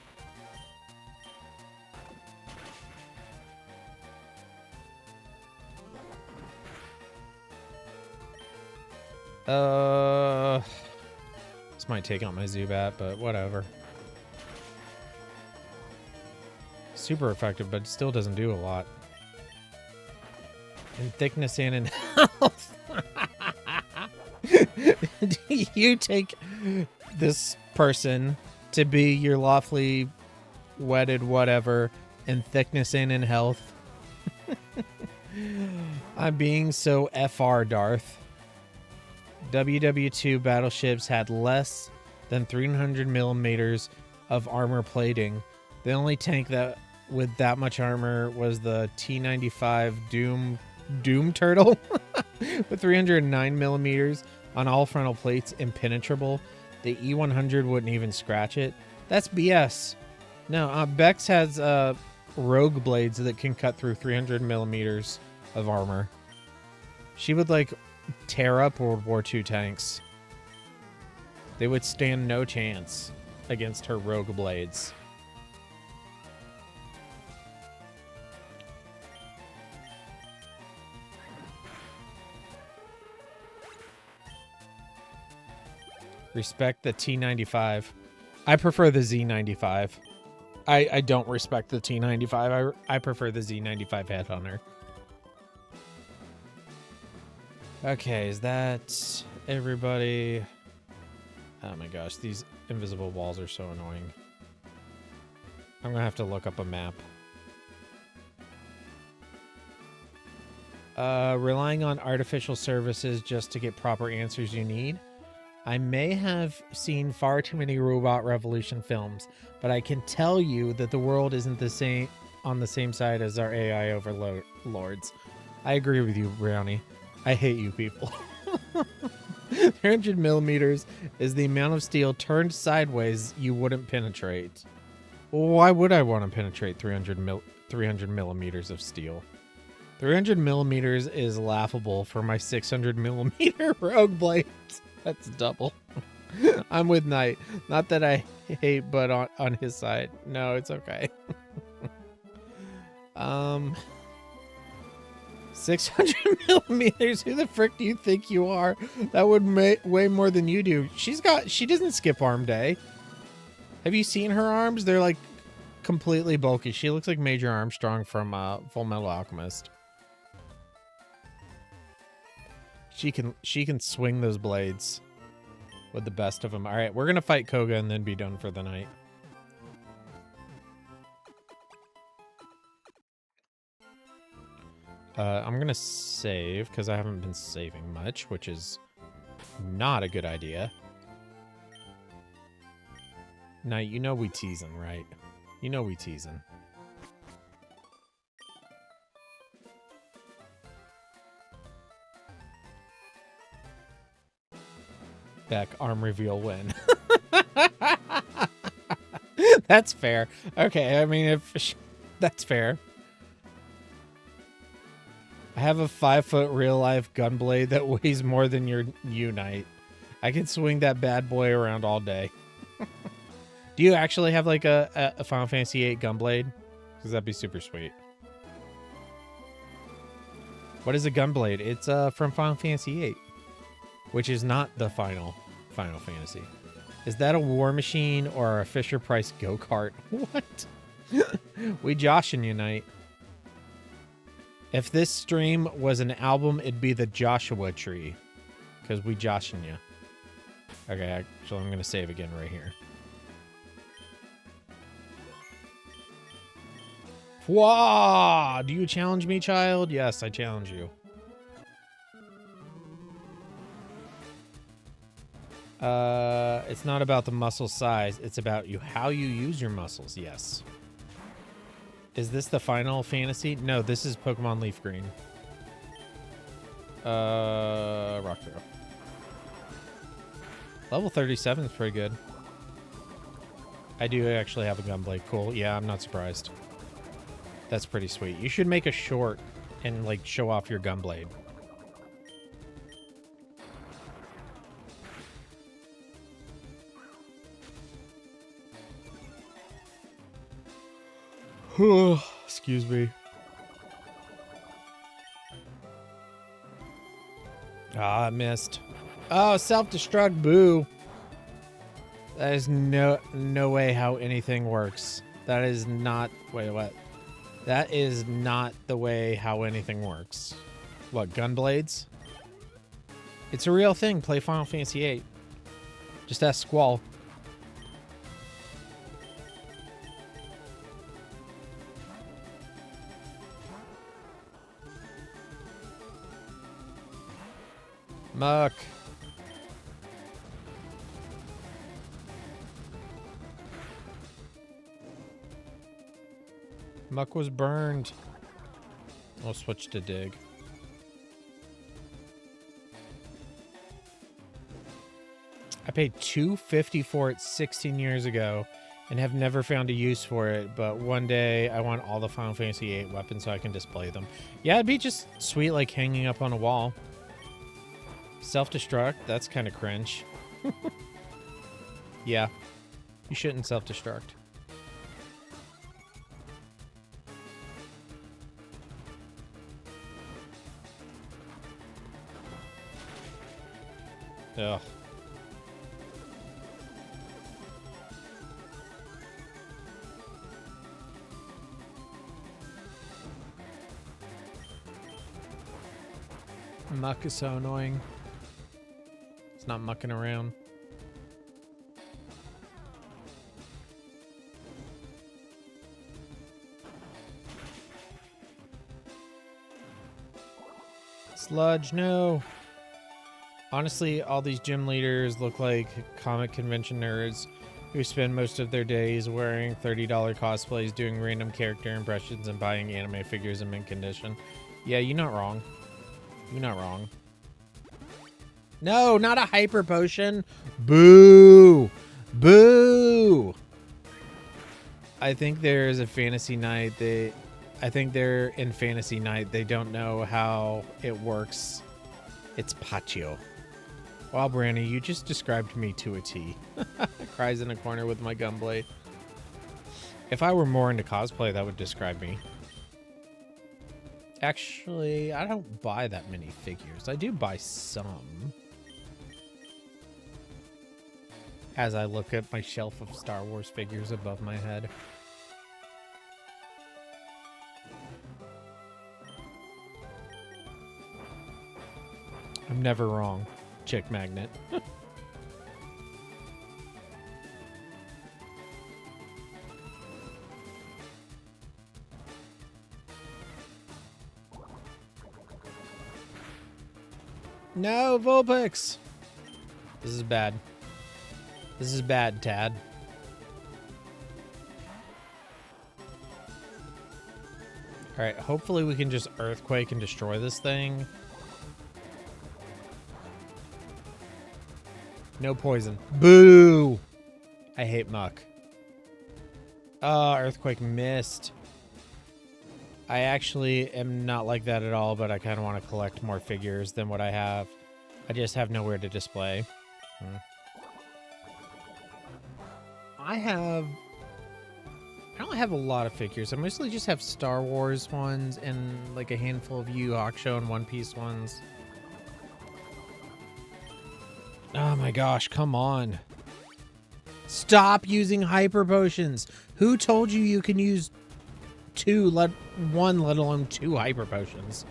This might take out my Zubat, but whatever. Super effective, but still doesn't do a lot. In thickness and in health. Do you take this person to be your lawfully wedded whatever in thickness and in health? I'm being so FR, Darth. WW2 battleships had less than 300 millimeters of armor plating. The only tank that with that much armor was the T-95 Doom Turtle with 309 millimeters on all frontal plates, impenetrable. The E100 wouldn't even scratch it. That's BS. No, Bex has rogue blades that can cut through 300 millimeters of armor. She would like tear up World War II tanks. They would stand no chance against her rogue blades. Respect the T-95. I prefer the Z-95. I don't respect the T-95. I prefer the Z-95 Headhunter. Okay, is that everybody? Oh my gosh, these invisible walls are so annoying. I'm gonna have to look up a map. Relying on artificial services just to get proper answers you need. I may have seen far too many Robot Revolution films, but I can tell you that the world isn't the same on the same side as our AI overlords. I agree with you, Brownie. I hate you people. 300 millimeters is the amount of steel turned sideways you wouldn't penetrate. Why would I want to penetrate 300 millimeters of steel? 300 millimeters is laughable for my 600 millimeter rogue blades. That's double. I'm with Knight. Not that I hate, but on his side. No, it's okay. 600 millimeters? Who the frick do you think you are? That would weigh more than you do. She doesn't skip arm day. Have you seen her arms? They're like completely bulky. She looks like Major Armstrong from Full Metal Alchemist. She can swing those blades with the best of them. All right, we're going to fight Koga and then be done for the night. I'm going to save because I haven't been saving much, which is not a good idea. Now, you know we teasing, right? You know we teasing. Beck, arm reveal win. That's fair. Okay, I mean, that's fair. I I have a 5-foot real-life gunblade that weighs more than your Unite. I can swing that bad boy around all day. Do you actually have like a Final Fantasy VIII gunblade? Because that'd be super sweet. What is a gunblade? It's from Final Fantasy VIII, which is not the Final Fantasy. Is that a War Machine or a Fisher-Price go-kart? What? We Joshin' Unite. If this stream was an album, it'd be the Joshua Tree. Because we Joshin' ya. Okay, actually, I'm going to save again right here. Whoa! Do you challenge me, child? Yes, I challenge you. It's not about the muscle size. It's about how you use your muscles. Yes. Is this the Final Fantasy? No, this is Pokemon LeafGreen. Rock throw. Level 37 is pretty good. I do actually have a gunblade. Cool. Yeah, I'm not surprised. That's pretty sweet. You should make a short and like show off your gunblade. Excuse me. Ah, I missed. Oh, self-destruct, boo. That is no way how anything works. That is not... Wait, what? That is not the way how anything works. What, gunblades? It's a real thing. Play Final Fantasy VIII. Just ask Squall. Muck. Muck was burned. I'll switch to dig. I paid $250 for it 16 years ago and have never found a use for it, but one day I want all the Final Fantasy VIII weapons so I can display them. Yeah, it'd be just sweet like hanging up on a wall. Self-destruct? That's kind of cringe. Yeah. You shouldn't self-destruct. Ugh. Muck is so annoying. It's not mucking around. Sludge, no. Honestly, all these gym leaders look like comic convention nerds who spend most of their days wearing $30 cosplays, doing random character impressions, and buying anime figures in mint condition. Yeah, you're not wrong. You're not wrong. No, not a hyper potion. Boo! Boo! I think there is a fantasy night. I think they're in fantasy night. They don't know how it works. It's Pachio. Wow, Brandy, you just described me to a T. Cries in a corner with my gunblade. If I were more into cosplay, that would describe me. Actually, I don't buy that many figures. I do buy some. As I look at my shelf of Star Wars figures above my head. I'm never wrong, chick magnet. No, Vulpix! This is bad. This is bad, Tad. Alright, hopefully we can just Earthquake and destroy this thing. No poison. Boo! I hate Muck. Oh, Earthquake missed. I actually am not like that at all, but I kind of want to collect more figures than what I have. I just have nowhere to display. I don't have a lot of figures. I mostly just have Star Wars ones and like a handful of Yu Hakusho and One Piece ones. Oh my gosh, come on. Stop using hyper potions. Who told you you can use one, let alone 2 hyper potions?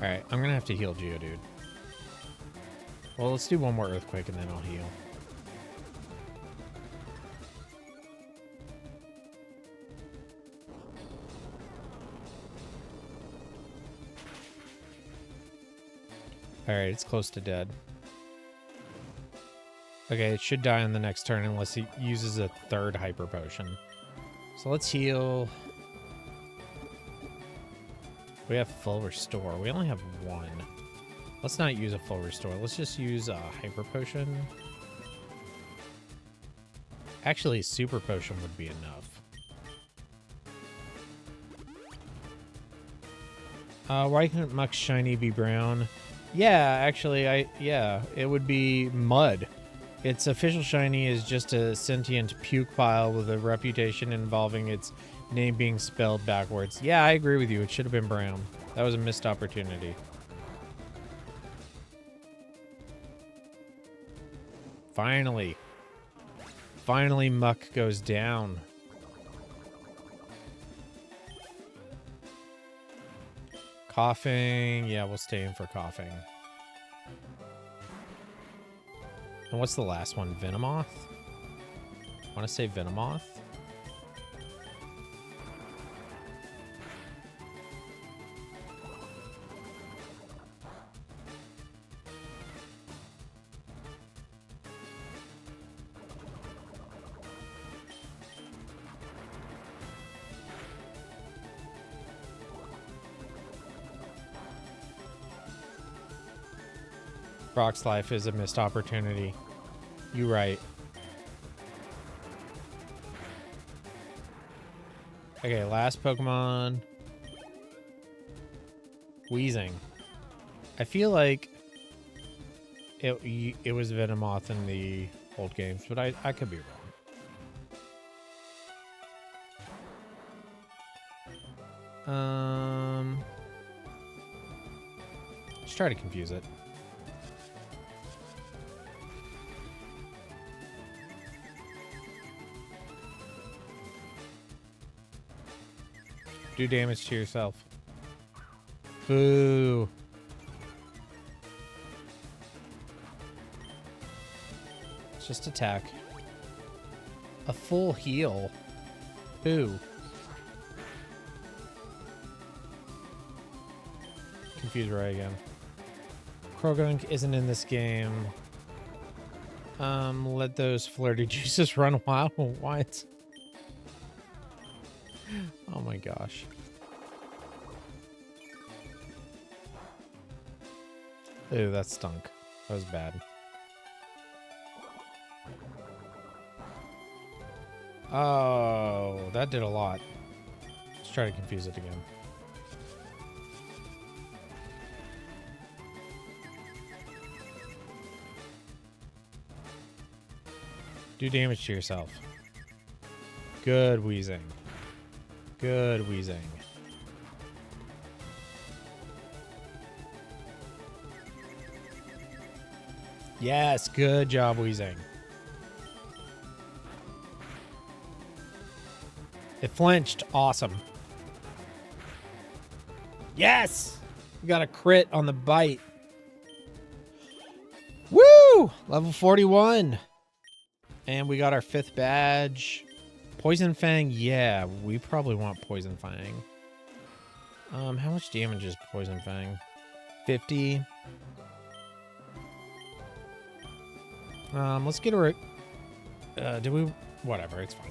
Alright, I'm gonna have to heal Geodude. Well, let's do one more Earthquake and then I'll heal. Alright, it's close to dead. Okay, it should die on the next turn unless he uses a 3rd Hyper Potion. So let's heal. We have full restore. We only have 1. Let's not use a full restore. Let's just use a Hyper Potion. Actually, a Super Potion would be enough. Why couldn't Muck's shiny be brown? Yeah, actually, it would be mud. Its official shiny is just a sentient puke pile with a reputation involving its name being spelled backwards. Yeah, I agree with you. It should have been brown. That was a missed opportunity. Finally. Finally, Muck goes down. Coughing. Yeah, we'll stay in for coughing. And what's the last one? Venomoth? I want to say Venomoth. Brock's life is a missed opportunity. You right. Okay, last Pokemon. Wheezing. I feel like it was Venomoth in the old games, but I could be wrong. Let's try to confuse it. Do damage to yourself. Boo. It's just attack. A full heal. Boo. Confuse Ray again. Krogunk isn't in this game. Let those flirty juices run wild. What? Oh my gosh. Ew, that stunk. That was bad. Oh, that did a lot. Let's try to confuse it again. Do damage to yourself. Good wheezing. Good wheezing. Yes, good job wheezing. It flinched. Awesome. Yes! We got a crit on the bite. Woo! Level 41. And we got our 5th badge. Poison Fang, yeah, we probably want Poison Fang. How much damage is Poison Fang? 50. Let's get her. Do we? Whatever, it's fine.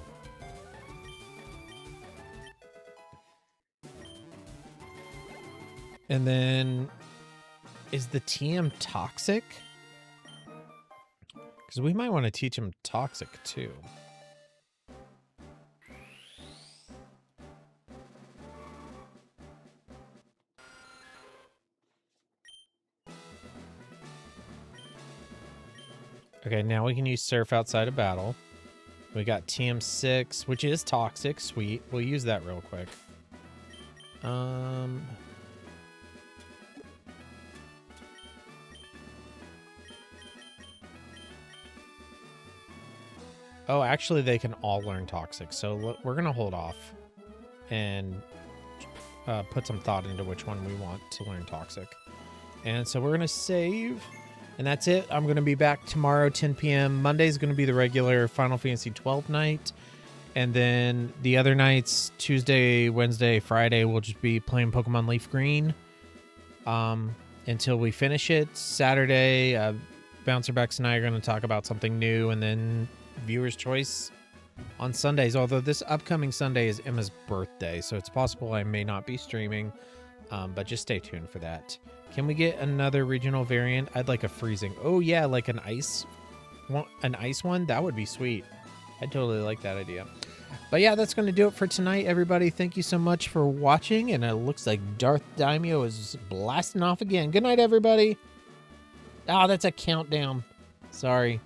And then, is the TM toxic? Because we might want to teach him Toxic, too. Okay, now we can use Surf outside of battle. We got TM6, which is Toxic. Sweet. We'll use that real quick. Oh, actually, they can all learn Toxic. So we're going to hold off and put some thought into which one we want to learn Toxic. And so we're going to save. And that's it. I'm going to be back tomorrow, 10 p.m. Monday's going to be the regular Final Fantasy 12 night. And then the other nights, Tuesday, Wednesday, Friday, we'll just be playing Pokemon LeafGreen until we finish it. Saturday, Bouncerbex and I are going to talk about something new. And then Viewer's Choice on Sundays. Although this upcoming Sunday is Emma's birthday, so it's possible I may not be streaming. But just stay tuned for that. Can we get another regional variant? I'd like a freezing. Oh yeah, like an ice one. That would be sweet. I'd totally like that idea. But yeah, that's going to do it for tonight, everybody. Thank you so much for watching. And it looks like DarthDaimyo is blasting off again. Good night, everybody. Ah, that's a countdown. Sorry.